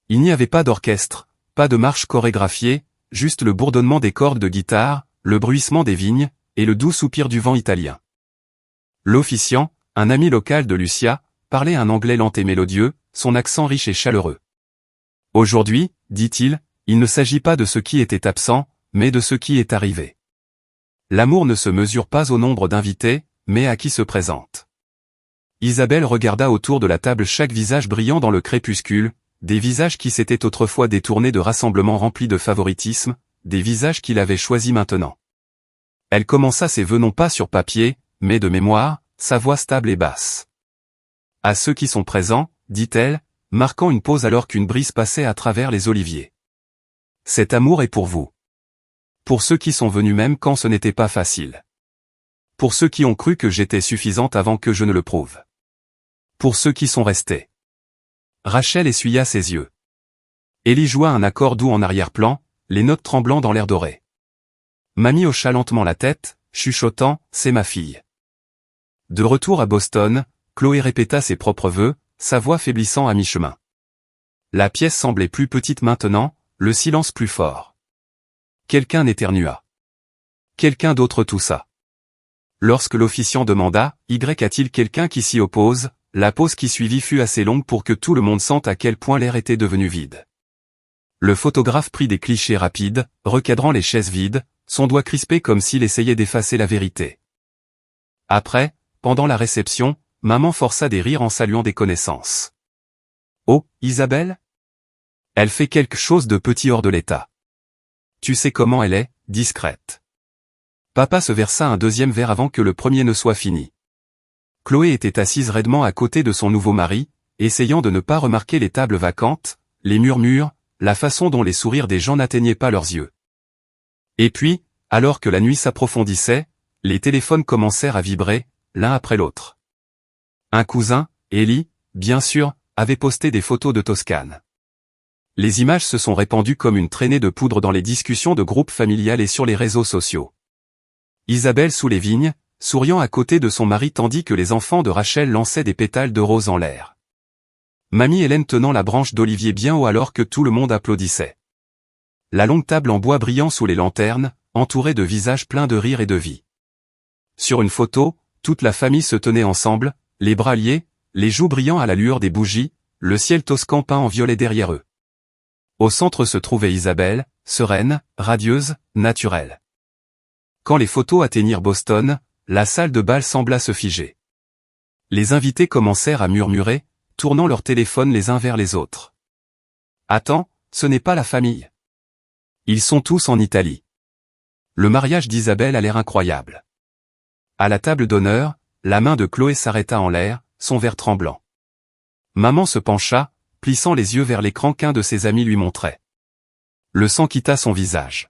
Il n'y avait pas d'orchestre, pas de marche chorégraphiée, juste le bourdonnement des cordes de guitare, le bruissement des vignes, et le doux soupir du vent italien. L'officiant, un ami local de Lucia, parlait un anglais lent et mélodieux, son accent riche et chaleureux. Aujourd'hui, dit-il, il ne s'agit pas de ce qui était absent, mais de ce qui est arrivé. L'amour ne se mesure pas au nombre d'invités, mais à qui se présente. Isabelle regarda autour de la table chaque visage brillant dans le crépuscule, des visages qui s'étaient autrefois détournés de rassemblements remplis de favoritisme, des visages qu'il avait choisis maintenant. Elle commença ses vœux non pas sur papier, mais de mémoire, sa voix stable et basse. À ceux qui sont présents, dit-elle, marquant une pause alors qu'une brise passait à travers les oliviers. Cet amour est pour vous. Pour ceux qui sont venus même quand ce n'était pas facile. Pour ceux qui ont cru que j'étais suffisante avant que je ne le prouve. Pour ceux qui sont restés. Rachel essuya ses yeux. Élie joua un accord doux en arrière-plan, les notes tremblant dans l'air doré. Mamie hocha lentement la tête, chuchotant, c'est ma fille. De retour à Boston, Chloé répéta ses propres vœux, sa voix faiblissant à mi-chemin. La pièce semblait plus petite maintenant, le silence plus fort. Quelqu'un éternua. Quelqu'un d'autre toussa. Lorsque l'officiant demanda, Y a-t-il quelqu'un qui s'y oppose, la pause qui suivit fut assez longue pour que tout le monde sente à quel point l'air était devenu vide. Le photographe prit des clichés rapides, recadrant les chaises vides, son doigt crispé comme s'il essayait d'effacer la vérité. Après, pendant la réception, maman força des rires en saluant des connaissances. « Oh, Isabelle ? Elle fait quelque chose de petit hors de l'état. Tu sais comment elle est, discrète. » Papa se versa un deuxième verre avant que le premier ne soit fini. Chloé était assise raidement à côté de son nouveau mari, essayant de ne pas remarquer les tables vacantes, les murmures, la façon dont les sourires des gens n'atteignaient pas leurs yeux. Et puis, alors que la nuit s'approfondissait, les téléphones commencèrent à vibrer, l'un après l'autre. Un cousin, Élie, bien sûr, avait posté des photos de Toscane. Les images se sont répandues comme une traînée de poudre dans les discussions de groupe familial et sur les réseaux sociaux. Isabelle sous les vignes, souriant à côté de son mari tandis que les enfants de Rachel lançaient des pétales de rose en l'air. Mamie Hélène tenant la branche d'olivier bien haut alors que tout le monde applaudissait. La longue table en bois brillant sous les lanternes, entourée de visages pleins de rire et de vie. Sur une photo, toute la famille se tenait ensemble, les bras liés, les joues brillant à la lueur des bougies, le ciel toscan peint en violet derrière eux. Au centre se trouvait Isabelle, sereine, radieuse, naturelle. Quand les photos atteignirent Boston, la salle de bal sembla se figer. Les invités commencèrent à murmurer, tournant leurs téléphones les uns vers les autres. « Attends, ce n'est pas la famille. Ils sont tous en Italie. » Le mariage d'Isabelle a l'air incroyable. À la table d'honneur, la main de Chloé s'arrêta en l'air, son verre tremblant. Maman se pencha, plissant les yeux vers l'écran qu'un de ses amis lui montrait. Le sang quitta son visage.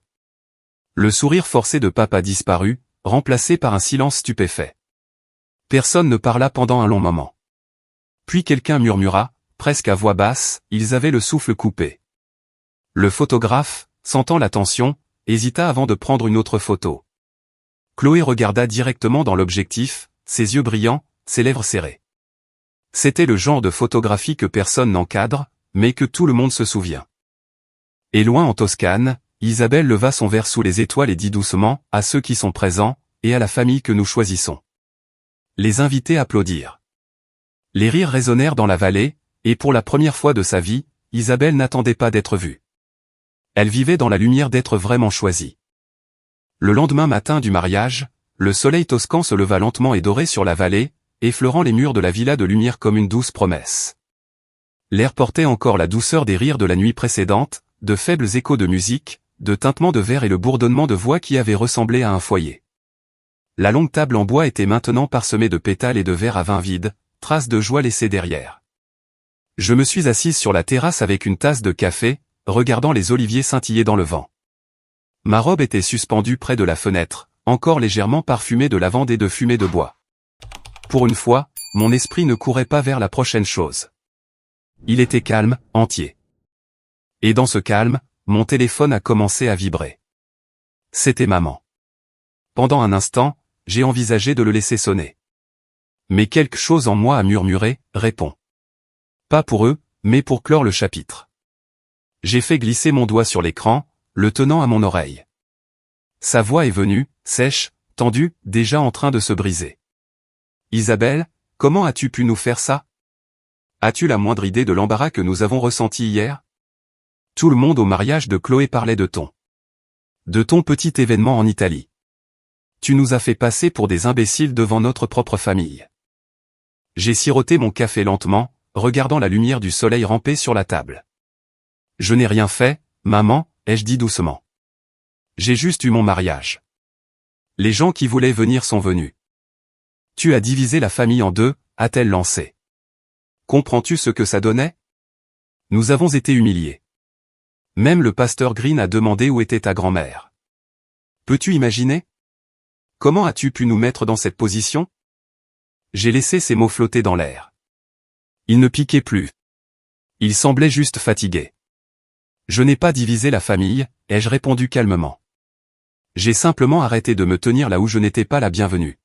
Le sourire forcé de papa disparut, remplacé par un silence stupéfait. Personne ne parla pendant un long moment. Puis quelqu'un murmura, presque à voix basse, ils avaient le souffle coupé. Le photographe, sentant la tension, hésita avant de prendre une autre photo. Chloé regarda directement dans l'objectif, ses yeux brillants, ses lèvres serrées. C'était le genre de photographie que personne n'encadre, mais que tout le monde se souvient. Et loin en Toscane, Isabelle leva son verre sous les étoiles et dit doucement, à ceux qui sont présents, et à la famille que nous choisissons. Les invités applaudirent. Les rires résonnèrent dans la vallée, et pour la première fois de sa vie, Isabelle n'attendait pas d'être vue. Elle vivait dans la lumière d'être vraiment choisie. Le lendemain matin du mariage, le soleil toscan se leva lentement et doré sur la vallée, effleurant les murs de la villa de lumière comme une douce promesse. L'air portait encore la douceur des rires de la nuit précédente, de faibles échos de musique, de tintements de verre et le bourdonnement de voix qui avait ressemblé à un foyer. La longue table en bois était maintenant parsemée de pétales et de verres à vin vide, traces de joie laissées derrière. Je me suis assise sur la terrasse avec une tasse de café, regardant les oliviers scintiller dans le vent. Ma robe était suspendue près de la fenêtre, encore légèrement parfumée de lavande et de fumée de bois. Pour une fois, mon esprit ne courait pas vers la prochaine chose. Il était calme, entier. Et dans ce calme, mon téléphone a commencé à vibrer. C'était maman. Pendant un instant, j'ai envisagé de le laisser sonner. Mais quelque chose en moi a murmuré, réponds. Pas pour eux, mais pour clore le chapitre. J'ai fait glisser mon doigt sur l'écran, le tenant à mon oreille. Sa voix est venue, sèche, tendue, déjà en train de se briser. Isabelle, comment as-tu pu nous faire ça? As-tu la moindre idée de l'embarras que nous avons ressenti hier? Tout le monde au mariage de Chloé parlait de ton. De ton petit événement en Italie. Tu nous as fait passer pour des imbéciles devant notre propre famille. J'ai siroté mon café lentement, regardant la lumière du soleil ramper sur la table. Je n'ai rien fait, maman, ai-je dit doucement. J'ai juste eu mon mariage. Les gens qui voulaient venir sont venus. Tu as divisé la famille en deux, a-t-elle lancé. Comprends-tu ce que ça donnait? Nous avons été humiliés. Même le pasteur Green a demandé où était ta grand-mère. Peux-tu imaginer? Comment as-tu pu nous mettre dans cette position? J'ai laissé ces mots flotter dans l'air. Il ne piquait plus. Il semblait juste fatigué. Je n'ai pas divisé la famille, ai-je répondu calmement. J'ai simplement arrêté de me tenir là où je n'étais pas la bienvenue.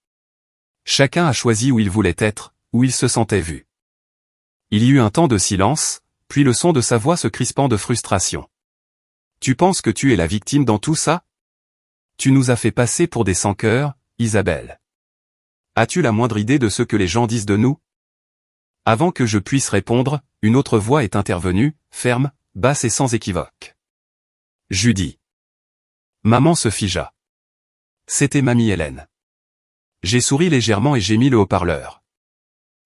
Chacun a choisi où il voulait être, où il se sentait vu. Il y eut un temps de silence, puis le son de sa voix se crispant de frustration. Tu penses que tu es la victime dans tout ça? Tu nous as fait passer pour des sans-cœurs, Isabelle. As-tu la moindre idée de ce que les gens disent de nous? Avant que je puisse répondre, une autre voix est intervenue, ferme, basse et sans équivoque. Judy. Maman se figea. C'était mamie Hélène. J'ai souri légèrement et j'ai mis le haut-parleur.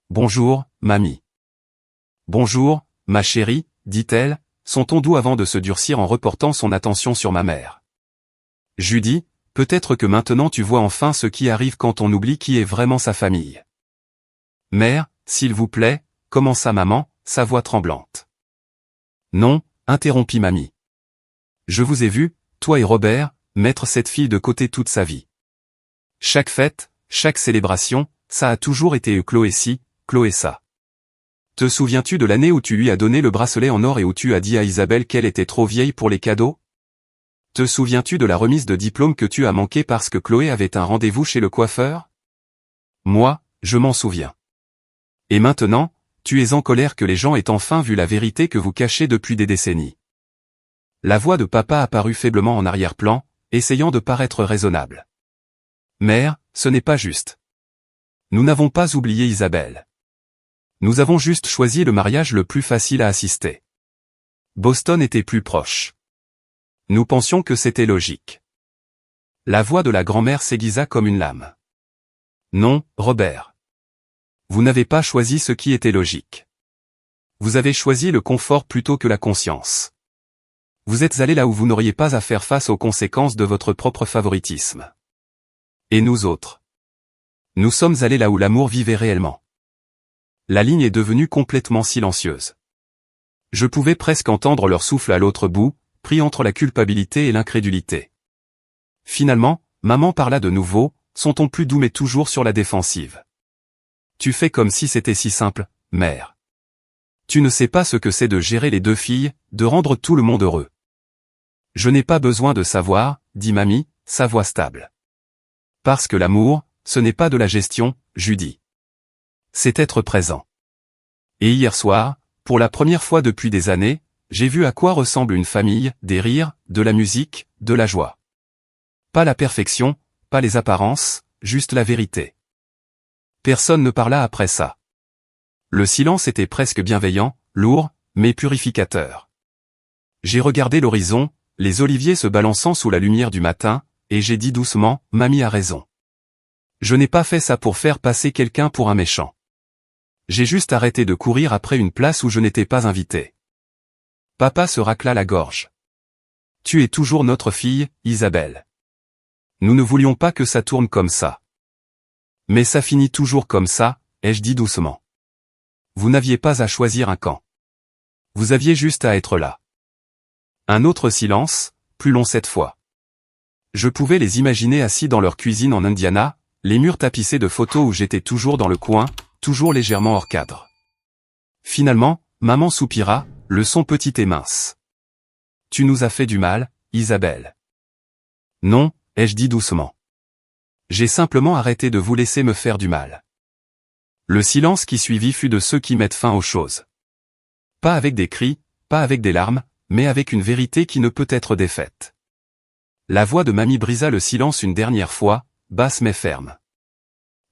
Bonjour, mamie. Bonjour, ma chérie, dit-elle, son ton doux avant de se durcir en reportant son attention sur ma mère. Judy, peut-être que maintenant tu vois enfin ce qui arrive quand on oublie qui est vraiment sa famille. Mère, s'il vous plaît, commença maman, sa voix tremblante. Non, interrompit mamie. Je vous ai vu, toi et Robert, mettre cette fille de côté toute sa vie. Chaque fête, chaque célébration, ça a toujours été Chloé ci, Chloé ça. Te souviens-tu de l'année où tu lui as donné le bracelet en or et où tu as dit à Isabelle qu'elle était trop vieille pour les cadeaux? Te souviens-tu de la remise de diplôme que tu as manqué parce que Chloé avait un rendez-vous chez le coiffeur? Moi, je m'en souviens. Et maintenant, tu es en colère que les gens aient enfin vu la vérité que vous cachez depuis des décennies. La voix de papa apparut faiblement en arrière-plan, essayant de paraître raisonnable. Mère, ce n'est pas juste. Nous n'avons pas oublié Isabelle. Nous avons juste choisi le mariage le plus facile à assister. Boston était plus proche. Nous pensions que c'était logique. La voix de la grand-mère s'aiguisa comme une lame. Non, Robert. Vous n'avez pas choisi ce qui était logique. Vous avez choisi le confort plutôt que la conscience. Vous êtes allé là où vous n'auriez pas à faire face aux conséquences de votre propre favoritisme. Et nous autres? Nous sommes allés là où l'amour vivait réellement. La ligne est devenue complètement silencieuse. Je pouvais presque entendre leur souffle à l'autre bout, pris entre la culpabilité et l'incrédulité. Finalement, maman parla de nouveau, son ton plus doux mais toujours sur la défensive. Tu fais comme si c'était si simple, mère. Tu ne sais pas ce que c'est de gérer les deux filles, de rendre tout le monde heureux. Je n'ai pas besoin de savoir, dit mamie, sa voix stable. Parce que l'amour, ce n'est pas de la gestion, Judy. C'est être présent. Et hier soir, pour la première fois depuis des années, j'ai vu à quoi ressemble une famille, des rires, de la musique, de la joie. Pas la perfection, pas les apparences, juste la vérité. Personne ne parla après ça. Le silence était presque bienveillant, lourd, mais purificateur. J'ai regardé l'horizon, les oliviers se balançant sous la lumière du matin, et j'ai dit doucement, mamie a raison. Je n'ai pas fait ça pour faire passer quelqu'un pour un méchant. J'ai juste arrêté de courir après une place où je n'étais pas invité. Papa se racla la gorge. Tu es toujours notre fille, Isabelle. Nous ne voulions pas que ça tourne comme ça. Mais ça finit toujours comme ça, ai-je dit doucement. Vous n'aviez pas à choisir un camp. Vous aviez juste à être là. Un autre silence, plus long cette fois. Je pouvais les imaginer assis dans leur cuisine en Indiana, les murs tapissés de photos où j'étais toujours dans le coin, toujours légèrement hors cadre. Finalement, maman soupira, le son petit et mince. Tu nous as fait du mal, Isabelle. Non, ai-je dit doucement. J'ai simplement arrêté de vous laisser me faire du mal. Le silence qui suivit fut de ceux qui mettent fin aux choses. Pas avec des cris, pas avec des larmes, mais avec une vérité qui ne peut être défaite. La voix de mamie brisa le silence une dernière fois, basse mais ferme.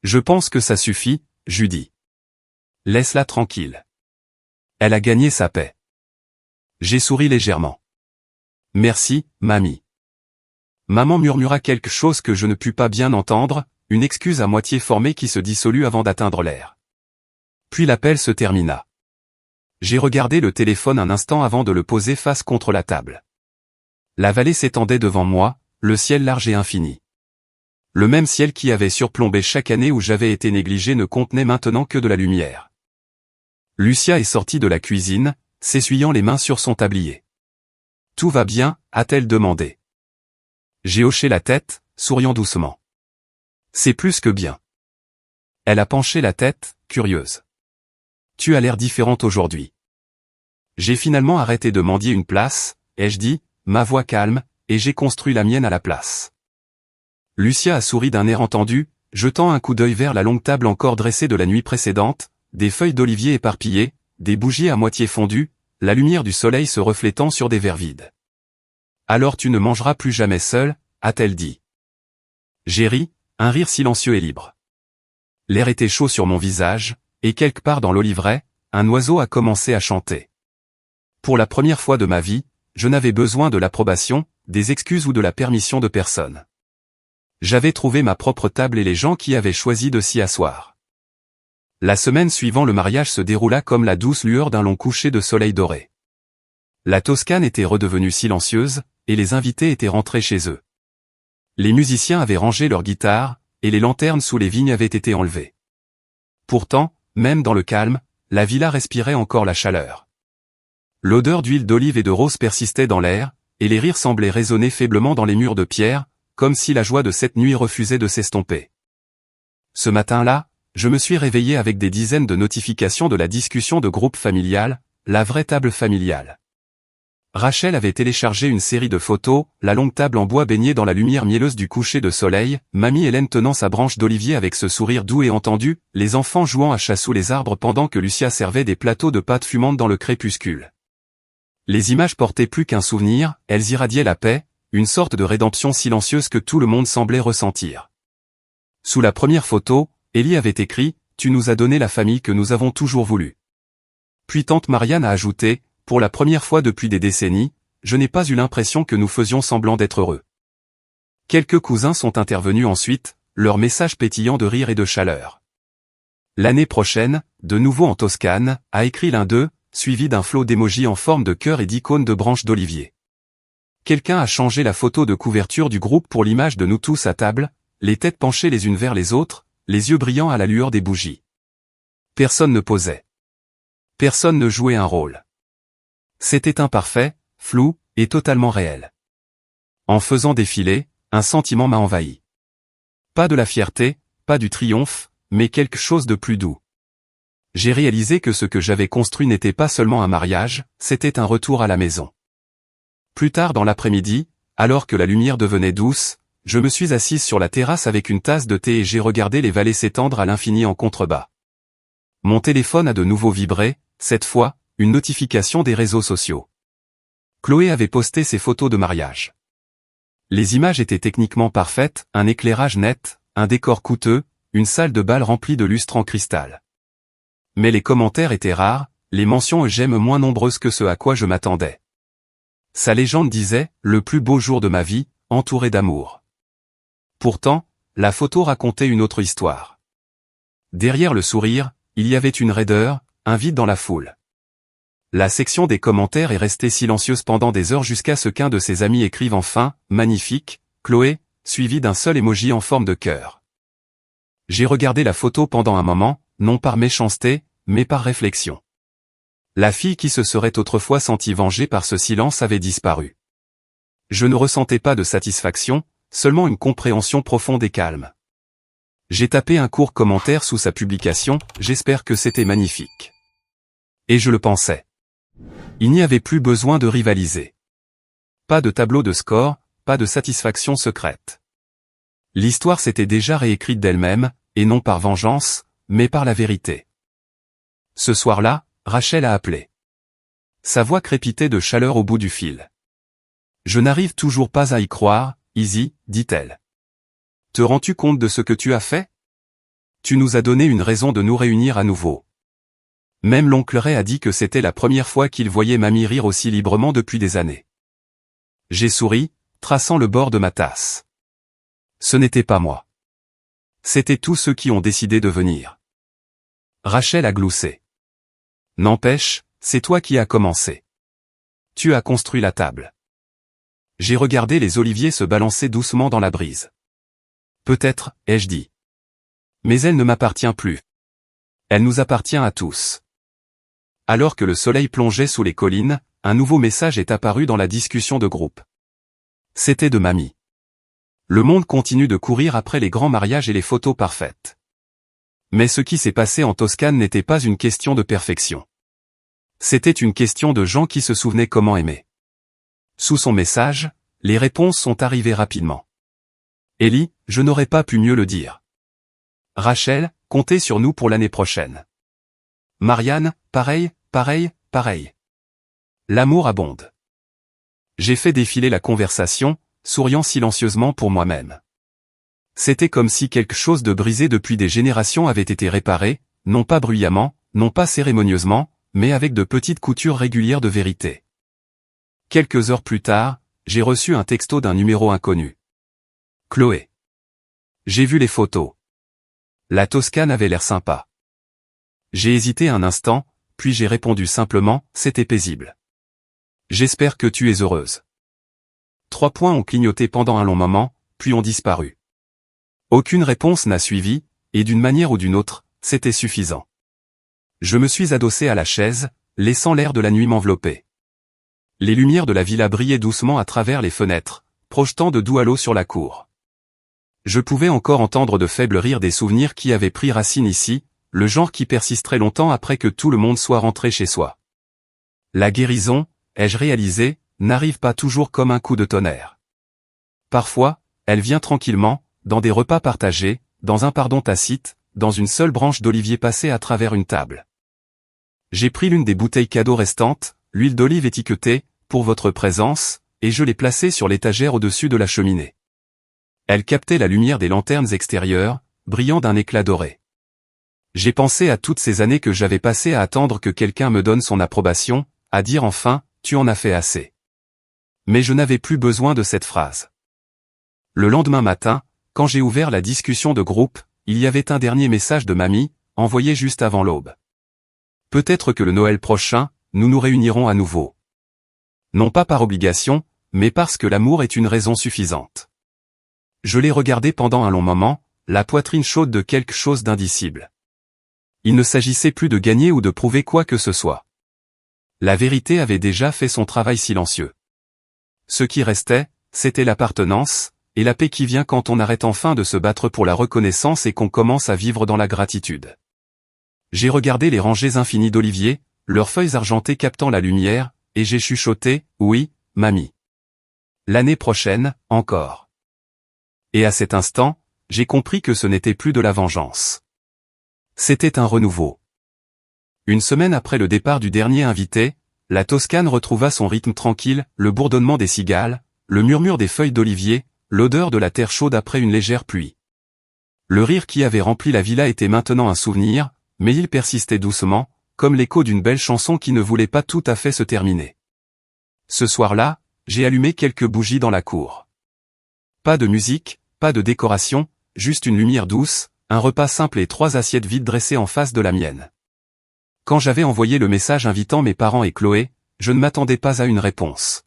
Je pense que ça suffit, Judy. Laisse-la tranquille. Elle a gagné sa paix. J'ai souri légèrement. Merci, mamie. Maman murmura quelque chose que je ne pus pas bien entendre, une excuse à moitié formée qui se dissolut avant d'atteindre l'air. Puis l'appel se termina. J'ai regardé le téléphone un instant avant de le poser face contre la table. La vallée s'étendait devant moi, le ciel large et infini. Le même ciel qui avait surplombé chaque année où j'avais été négligé ne contenait maintenant que de la lumière. Lucia est sortie de la cuisine, s'essuyant les mains sur son tablier. « Tout va bien ?» a-t-elle demandé. J'ai hoché la tête, souriant doucement. « C'est plus que bien. » Elle a penché la tête, curieuse. « Tu as l'air différente aujourd'hui. » J'ai finalement arrêté de mendier une place, ai-je dit, ma voix calme, et j'ai construit la mienne à la place. Lucia a souri d'un air entendu, jetant un coup d'œil vers la longue table encore dressée de la nuit précédente, des feuilles d'olivier éparpillées, des bougies à moitié fondues, la lumière du soleil se reflétant sur des verres vides. « Alors tu ne mangeras plus jamais seule, a-t-elle dit. J'ai ri, un rire silencieux et libre. L'air était chaud sur mon visage, et quelque part dans l'oliveraie, un oiseau a commencé à chanter. Pour la première fois de ma vie, je n'avais besoin de l'approbation, des excuses ou de la permission de personne. J'avais trouvé ma propre table et les gens qui avaient choisi de s'y asseoir. La semaine suivant le mariage se déroula comme la douce lueur d'un long coucher de soleil doré. La Toscane était redevenue silencieuse, et les invités étaient rentrés chez eux. Les musiciens avaient rangé leurs guitares, et les lanternes sous les vignes avaient été enlevées. Pourtant, même dans le calme, la villa respirait encore la chaleur. L'odeur d'huile d'olive et de rose persistait dans l'air, et les rires semblaient résonner faiblement dans les murs de pierre, comme si la joie de cette nuit refusait de s'estomper. Ce matin-là, je me suis réveillé avec des dizaines de notifications de la discussion de groupe familial, la vraie table familiale. Rachel avait téléchargé une série de photos, la longue table en bois baignée dans la lumière mielleuse du coucher de soleil, mamie Hélène tenant sa branche d'olivier avec ce sourire doux et entendu, les enfants jouant à chat sous les arbres pendant que Lucia servait des plateaux de pâtes fumantes dans le crépuscule. Les images portaient plus qu'un souvenir, elles irradiaient la paix, une sorte de rédemption silencieuse que tout le monde semblait ressentir. Sous la première photo, Ellie avait écrit « Tu nous as donné la famille que nous avons toujours voulu ». Puis tante Marianne a ajouté « Pour la première fois depuis des décennies, je n'ai pas eu l'impression que nous faisions semblant d'être heureux ». Quelques cousins sont intervenus ensuite, leurs messages pétillants de rire et de chaleur. L'année prochaine, de nouveau en Toscane, a écrit l'un d'eux, suivi d'un flot d'émojis en forme de cœur et d'icônes de branches d'olivier. Quelqu'un a changé la photo de couverture du groupe pour l'image de nous tous à table, les têtes penchées les unes vers les autres, les yeux brillants à la lueur des bougies. Personne ne posait. Personne ne jouait un rôle. C'était imparfait, flou, et totalement réel. En faisant défiler, un sentiment m'a envahi. Pas de la fierté, pas du triomphe, mais quelque chose de plus doux. J'ai réalisé que ce que j'avais construit n'était pas seulement un mariage, c'était un retour à la maison. Plus tard dans l'après-midi, alors que la lumière devenait douce, je me suis assise sur la terrasse avec une tasse de thé et j'ai regardé les vallées s'étendre à l'infini en contrebas. Mon téléphone a de nouveau vibré, cette fois, une notification des réseaux sociaux. Chloé avait posté ses photos de mariage. Les images étaient techniquement parfaites, un éclairage net, un décor coûteux, une salle de bal remplie de lustres en cristal. Mais les commentaires étaient rares, les mentions et j'aime moins nombreuses que ce à quoi je m'attendais. Sa légende disait « Le plus beau jour de ma vie, entouré d'amour ». Pourtant, la photo racontait une autre histoire. Derrière le sourire, il y avait une raideur, un vide dans la foule. La section des commentaires est restée silencieuse pendant des heures jusqu'à ce qu'un de ses amis écrive enfin « Magnifique, Chloé », suivi d'un seul emoji en forme de cœur. J'ai regardé la photo pendant un moment, non par méchanceté, mais par réflexion. La fille qui se serait autrefois sentie vengée par ce silence avait disparu. Je ne ressentais pas de satisfaction, seulement une compréhension profonde et calme. J'ai tapé un court commentaire sous sa publication, j'espère que c'était magnifique. Et je le pensais. Il n'y avait plus besoin de rivaliser. Pas de tableau de score, pas de satisfaction secrète. L'histoire s'était déjà réécrite d'elle-même, et non par vengeance, mais par la vérité. Ce soir-là, Rachel a appelé. Sa voix crépitait de chaleur au bout du fil. Je n'arrive toujours pas à y croire, Izzy, dit-elle. Te rends-tu compte de ce que tu as fait? Tu nous as donné une raison de nous réunir à nouveau. Même l'oncle Ray a dit que c'était la première fois qu'il voyait mamie rire aussi librement depuis des années. J'ai souri, traçant le bord de ma tasse. Ce n'était pas moi. C'étaient tous ceux qui ont décidé de venir. Rachel a gloussé. N'empêche, c'est toi qui as commencé. Tu as construit la table. J'ai regardé les oliviers se balancer doucement dans la brise. Peut-être, ai-je dit. Mais elle ne m'appartient plus. Elle nous appartient à tous. Alors que le soleil plongeait sous les collines, un nouveau message est apparu dans la discussion de groupe. C'était de mamie. Le monde continue de courir après les grands mariages et les photos parfaites. Mais ce qui s'est passé en Toscane n'était pas une question de perfection. C'était une question de gens qui se souvenaient comment aimer. Sous son message, les réponses sont arrivées rapidement. Ellie, je n'aurais pas pu mieux le dire. Rachel, comptez sur nous pour l'année prochaine. Marianne, pareil. L'amour abonde. J'ai fait défiler la conversation, souriant silencieusement pour moi-même. C'était comme si quelque chose de brisé depuis des générations avait été réparé, non pas bruyamment, non pas cérémonieusement, mais avec de petites coutures régulières de vérité. Quelques heures plus tard, j'ai reçu un texto d'un numéro inconnu. Chloé. J'ai vu les photos. La Toscane avait l'air sympa. J'ai hésité un instant, puis j'ai répondu simplement, c'était paisible. J'espère que tu es heureuse. 3 points ont clignoté pendant un long moment, puis ont disparu. Aucune réponse n'a suivi, et d'une manière ou d'une autre, c'était suffisant. Je me suis adossé à la chaise, laissant l'air de la nuit m'envelopper. Les lumières de la villa brillaient doucement à travers les fenêtres, projetant de doux halos sur la cour. Je pouvais encore entendre de faibles rires des souvenirs qui avaient pris racine ici, le genre qui persisterait longtemps après que tout le monde soit rentré chez soi. La guérison, ai-je réalisé, n'arrive pas toujours comme un coup de tonnerre. Parfois, elle vient tranquillement, dans des repas partagés, dans un pardon tacite, dans une seule branche d'olivier passée à travers une table. J'ai pris l'une des bouteilles cadeaux restantes, l'huile d'olive étiquetée, pour votre présence, et je l'ai placée sur l'étagère au-dessus de la cheminée. Elle captait la lumière des lanternes extérieures, brillant d'un éclat doré. J'ai pensé à toutes ces années que j'avais passées à attendre que quelqu'un me donne son approbation, à dire enfin, tu en as fait assez. Mais je n'avais plus besoin de cette phrase. Le lendemain matin, quand j'ai ouvert la discussion de groupe, il y avait un dernier message de mamie, envoyé juste avant l'aube. Peut-être que le Noël prochain, nous nous réunirons à nouveau. Non pas par obligation, mais parce que l'amour est une raison suffisante. Je l'ai regardé pendant un long moment, la poitrine chaude de quelque chose d'indicible. Il ne s'agissait plus de gagner ou de prouver quoi que ce soit. La vérité avait déjà fait son travail silencieux. Ce qui restait, c'était l'appartenance, et la paix qui vient quand on arrête enfin de se battre pour la reconnaissance et qu'on commence à vivre dans la gratitude. J'ai regardé les rangées infinies d'oliviers, leurs feuilles argentées captant la lumière, et j'ai chuchoté, oui, mamie. L'année prochaine, encore. Et à cet instant, j'ai compris que ce n'était plus de la vengeance. C'était un renouveau. Une semaine après le départ du dernier invité, la Toscane retrouva son rythme tranquille, le bourdonnement des cigales, le murmure des feuilles d'olivier, l'odeur de la terre chaude après une légère pluie. Le rire qui avait rempli la villa était maintenant un souvenir, mais il persistait doucement, comme l'écho d'une belle chanson qui ne voulait pas tout à fait se terminer. Ce soir-là, j'ai allumé quelques bougies dans la cour. Pas de musique, pas de décoration, juste une lumière douce, un repas simple et 3 assiettes vides dressées en face de la mienne. Quand j'avais envoyé le message invitant mes parents et Chloé, je ne m'attendais pas à une réponse.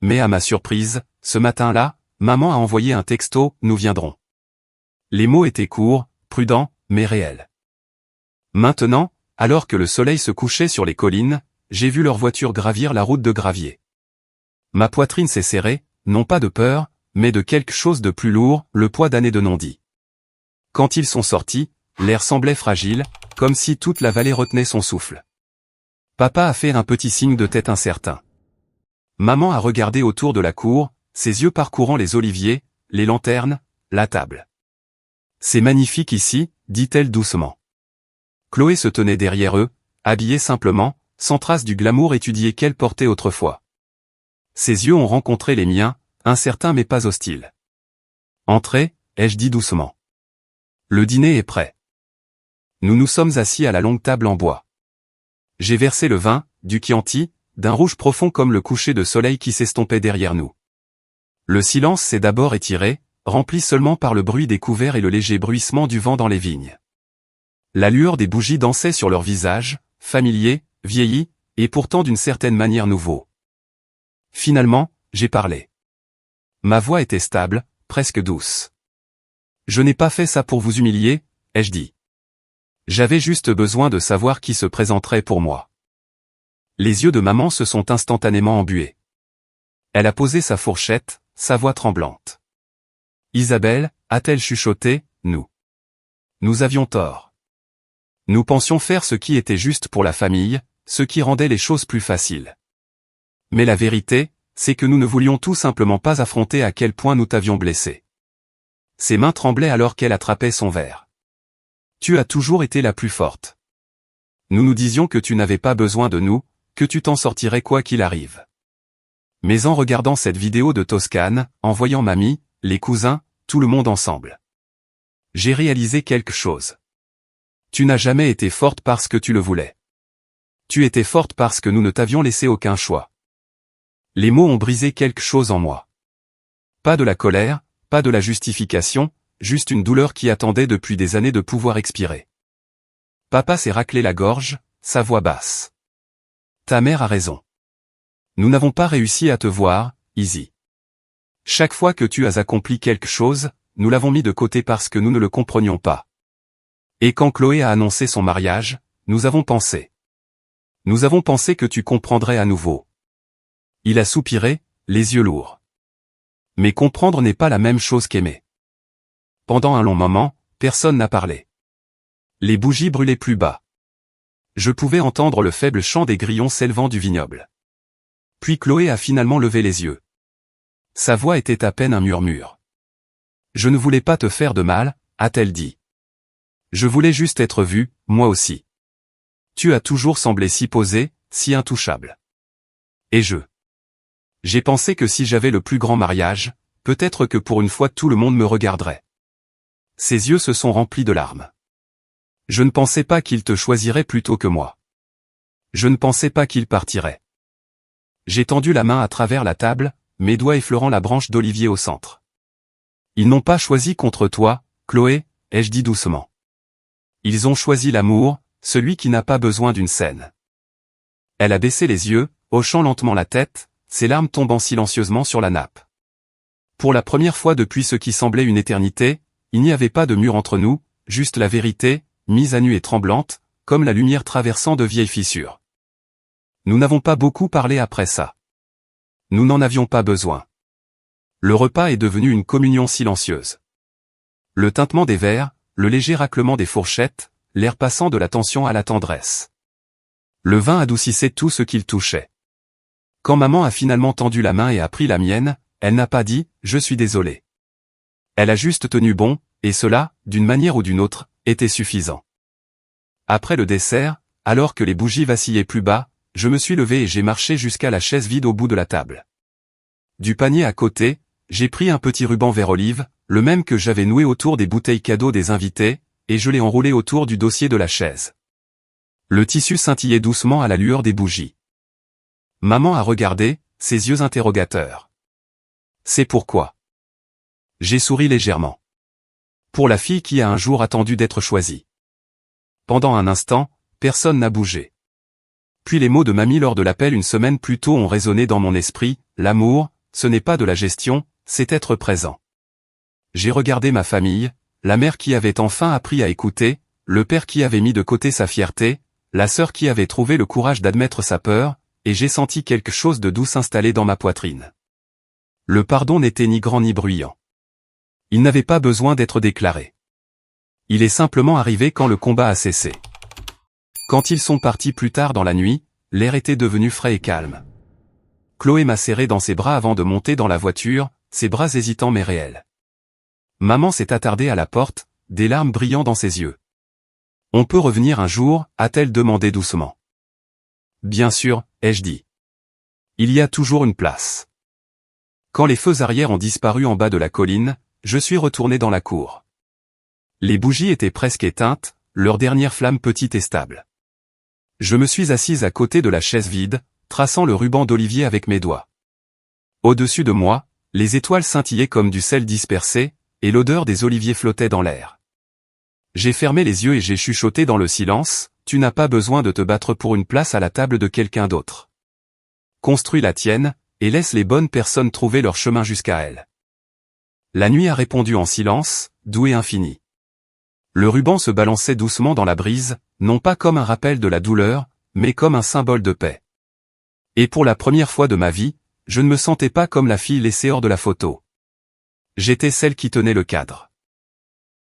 Mais à ma surprise, ce matin-là, maman a envoyé un texto, nous viendrons. Les mots étaient courts, prudents, mais réels. Maintenant, alors que le soleil se couchait sur les collines, j'ai vu leur voiture gravir la route de gravier. Ma poitrine s'est serrée, non pas de peur, mais de quelque chose de plus lourd, le poids d'années de non-dit. Quand ils sont sortis, l'air semblait fragile, comme si toute la vallée retenait son souffle. Papa a fait un petit signe de tête incertain. Maman a regardé autour de la cour, ses yeux parcourant les oliviers, les lanternes, la table. C'est magnifique ici, dit-elle doucement. Chloé se tenait derrière eux, habillée simplement, sans trace du glamour étudié qu'elle portait autrefois. Ses yeux ont rencontré les miens, incertains mais pas hostiles. Entrez, ai-je dit doucement. Le dîner est prêt. Nous nous sommes assis à la longue table en bois. J'ai versé le vin, du Chianti, d'un rouge profond comme le coucher de soleil qui s'estompait derrière nous. Le silence s'est d'abord étiré, rempli seulement par le bruit des couverts et le léger bruissement du vent dans les vignes. La lueur des bougies dansait sur leurs visages, familiers, vieillis, et pourtant d'une certaine manière nouveaux. Finalement, j'ai parlé. Ma voix était stable, presque douce. Je n'ai pas fait ça pour vous humilier, ai-je dit. J'avais juste besoin de savoir qui se présenterait pour moi. Les yeux de maman se sont instantanément embués. Elle a posé sa fourchette, sa voix tremblante. Isabelle, a-t-elle chuchoté, nous. Nous avions tort. Nous pensions faire ce qui était juste pour la famille, ce qui rendait les choses plus faciles. Mais la vérité, c'est que nous ne voulions tout simplement pas affronter à quel point nous t'avions blessé. Ses mains tremblaient alors qu'elle attrapait son verre. Tu as toujours été la plus forte. Nous nous disions que tu n'avais pas besoin de nous, que tu t'en sortirais quoi qu'il arrive. Mais en regardant cette vidéo de Toscane, en voyant mamie, les cousins, tout le monde ensemble, j'ai réalisé quelque chose. Tu n'as jamais été forte parce que tu le voulais. Tu étais forte parce que nous ne t'avions laissé aucun choix. Les mots ont brisé quelque chose en moi. Pas de la colère, pas de la justification, juste une douleur qui attendait depuis des années de pouvoir expirer. Papa s'est raclé la gorge, sa voix basse. Ta mère a raison. Nous n'avons pas réussi à te voir, Izzy. Chaque fois que tu as accompli quelque chose, nous l'avons mis de côté parce que nous ne le comprenions pas. Et quand Chloé a annoncé son mariage, nous avons pensé. Nous avons pensé que tu comprendrais à nouveau. Il a soupiré, les yeux lourds. Mais comprendre n'est pas la même chose qu'aimer. Pendant un long moment, personne n'a parlé. Les bougies brûlaient plus bas. Je pouvais entendre le faible chant des grillons s'élevant du vignoble. Puis Chloé a finalement levé les yeux. Sa voix était à peine un murmure. Je ne voulais pas te faire de mal, a-t-elle dit. Je voulais juste être vue, moi aussi. Tu as toujours semblé si posée, si intouchable. Et j'ai pensé que si j'avais le plus grand mariage, peut-être que pour une fois tout le monde me regarderait. Ses yeux se sont remplis de larmes. Je ne pensais pas qu'il te choisirait plutôt que moi. Je ne pensais pas qu'il partirait. J'ai tendu la main à travers la table, mes doigts effleurant la branche d'olivier au centre. Ils n'ont pas choisi contre toi, Chloé, ai-je dit doucement. Ils ont choisi l'amour, celui qui n'a pas besoin d'une scène. Elle a baissé les yeux, hochant lentement la tête, ses larmes tombant silencieusement sur la nappe. Pour la première fois depuis ce qui semblait une éternité, il n'y avait pas de mur entre nous, juste la vérité, mise à nu et tremblante, comme la lumière traversant de vieilles fissures. Nous n'avons pas beaucoup parlé après ça. Nous n'en avions pas besoin. Le repas est devenu une communion silencieuse. Le tintement des verres, le léger raclement des fourchettes, l'air passant de la tension à la tendresse. Le vin adoucissait tout ce qu'il touchait. Quand maman a finalement tendu la main et a pris la mienne, elle n'a pas dit « je suis désolée ». Elle a juste tenu bon, et cela, d'une manière ou d'une autre, était suffisant. Après le dessert, alors que les bougies vacillaient plus bas, je me suis levé et j'ai marché jusqu'à la chaise vide au bout de la table. Du panier à côté, j'ai pris un petit ruban vert olive, le même que j'avais noué autour des bouteilles cadeaux des invités, et je l'ai enroulé autour du dossier de la chaise. Le tissu scintillait doucement à la lueur des bougies. Maman a regardé, ses yeux interrogateurs. C'est pourquoi. J'ai souri légèrement. Pour la fille qui a un jour attendu d'être choisie. Pendant un instant, personne n'a bougé. Puis les mots de mamie lors de l'appel une semaine plus tôt ont résonné dans mon esprit, l'amour, ce n'est pas de la gestion, c'est être présent. J'ai regardé ma famille, la mère qui avait enfin appris à écouter, le père qui avait mis de côté sa fierté, la sœur qui avait trouvé le courage d'admettre sa peur, et j'ai senti quelque chose de doux s'installer dans ma poitrine. Le pardon n'était ni grand ni bruyant. Il n'avait pas besoin d'être déclaré. Il est simplement arrivé quand le combat a cessé. Quand ils sont partis plus tard dans la nuit, l'air était devenu frais et calme. Chloé m'a serré dans ses bras avant de monter dans la voiture, ses bras hésitants mais réels. Maman s'est attardée à la porte, des larmes brillant dans ses yeux. « On peut revenir un jour ?» a-t-elle demandé doucement. « Bien sûr », ai-je dit. « Il y a toujours une place. » Quand les feux arrière ont disparu en bas de la colline, je suis retourné dans la cour. Les bougies étaient presque éteintes, leur dernière flamme petite et stable. Je me suis assise à côté de la chaise vide, traçant le ruban d'olivier avec mes doigts. Au-dessus de moi, les étoiles scintillaient comme du sel dispersé, et l'odeur des oliviers flottait dans l'air. J'ai fermé les yeux et j'ai chuchoté dans le silence, « Tu n'as pas besoin de te battre pour une place à la table de quelqu'un d'autre. Construis la tienne, et laisse les bonnes personnes trouver leur chemin jusqu'à elle. » La nuit a répondu en silence, doux et infini. Le ruban se balançait doucement dans la brise, non pas comme un rappel de la douleur, mais comme un symbole de paix. Et pour la première fois de ma vie, je ne me sentais pas comme la fille laissée hors de la photo. J'étais celle qui tenait le cadre.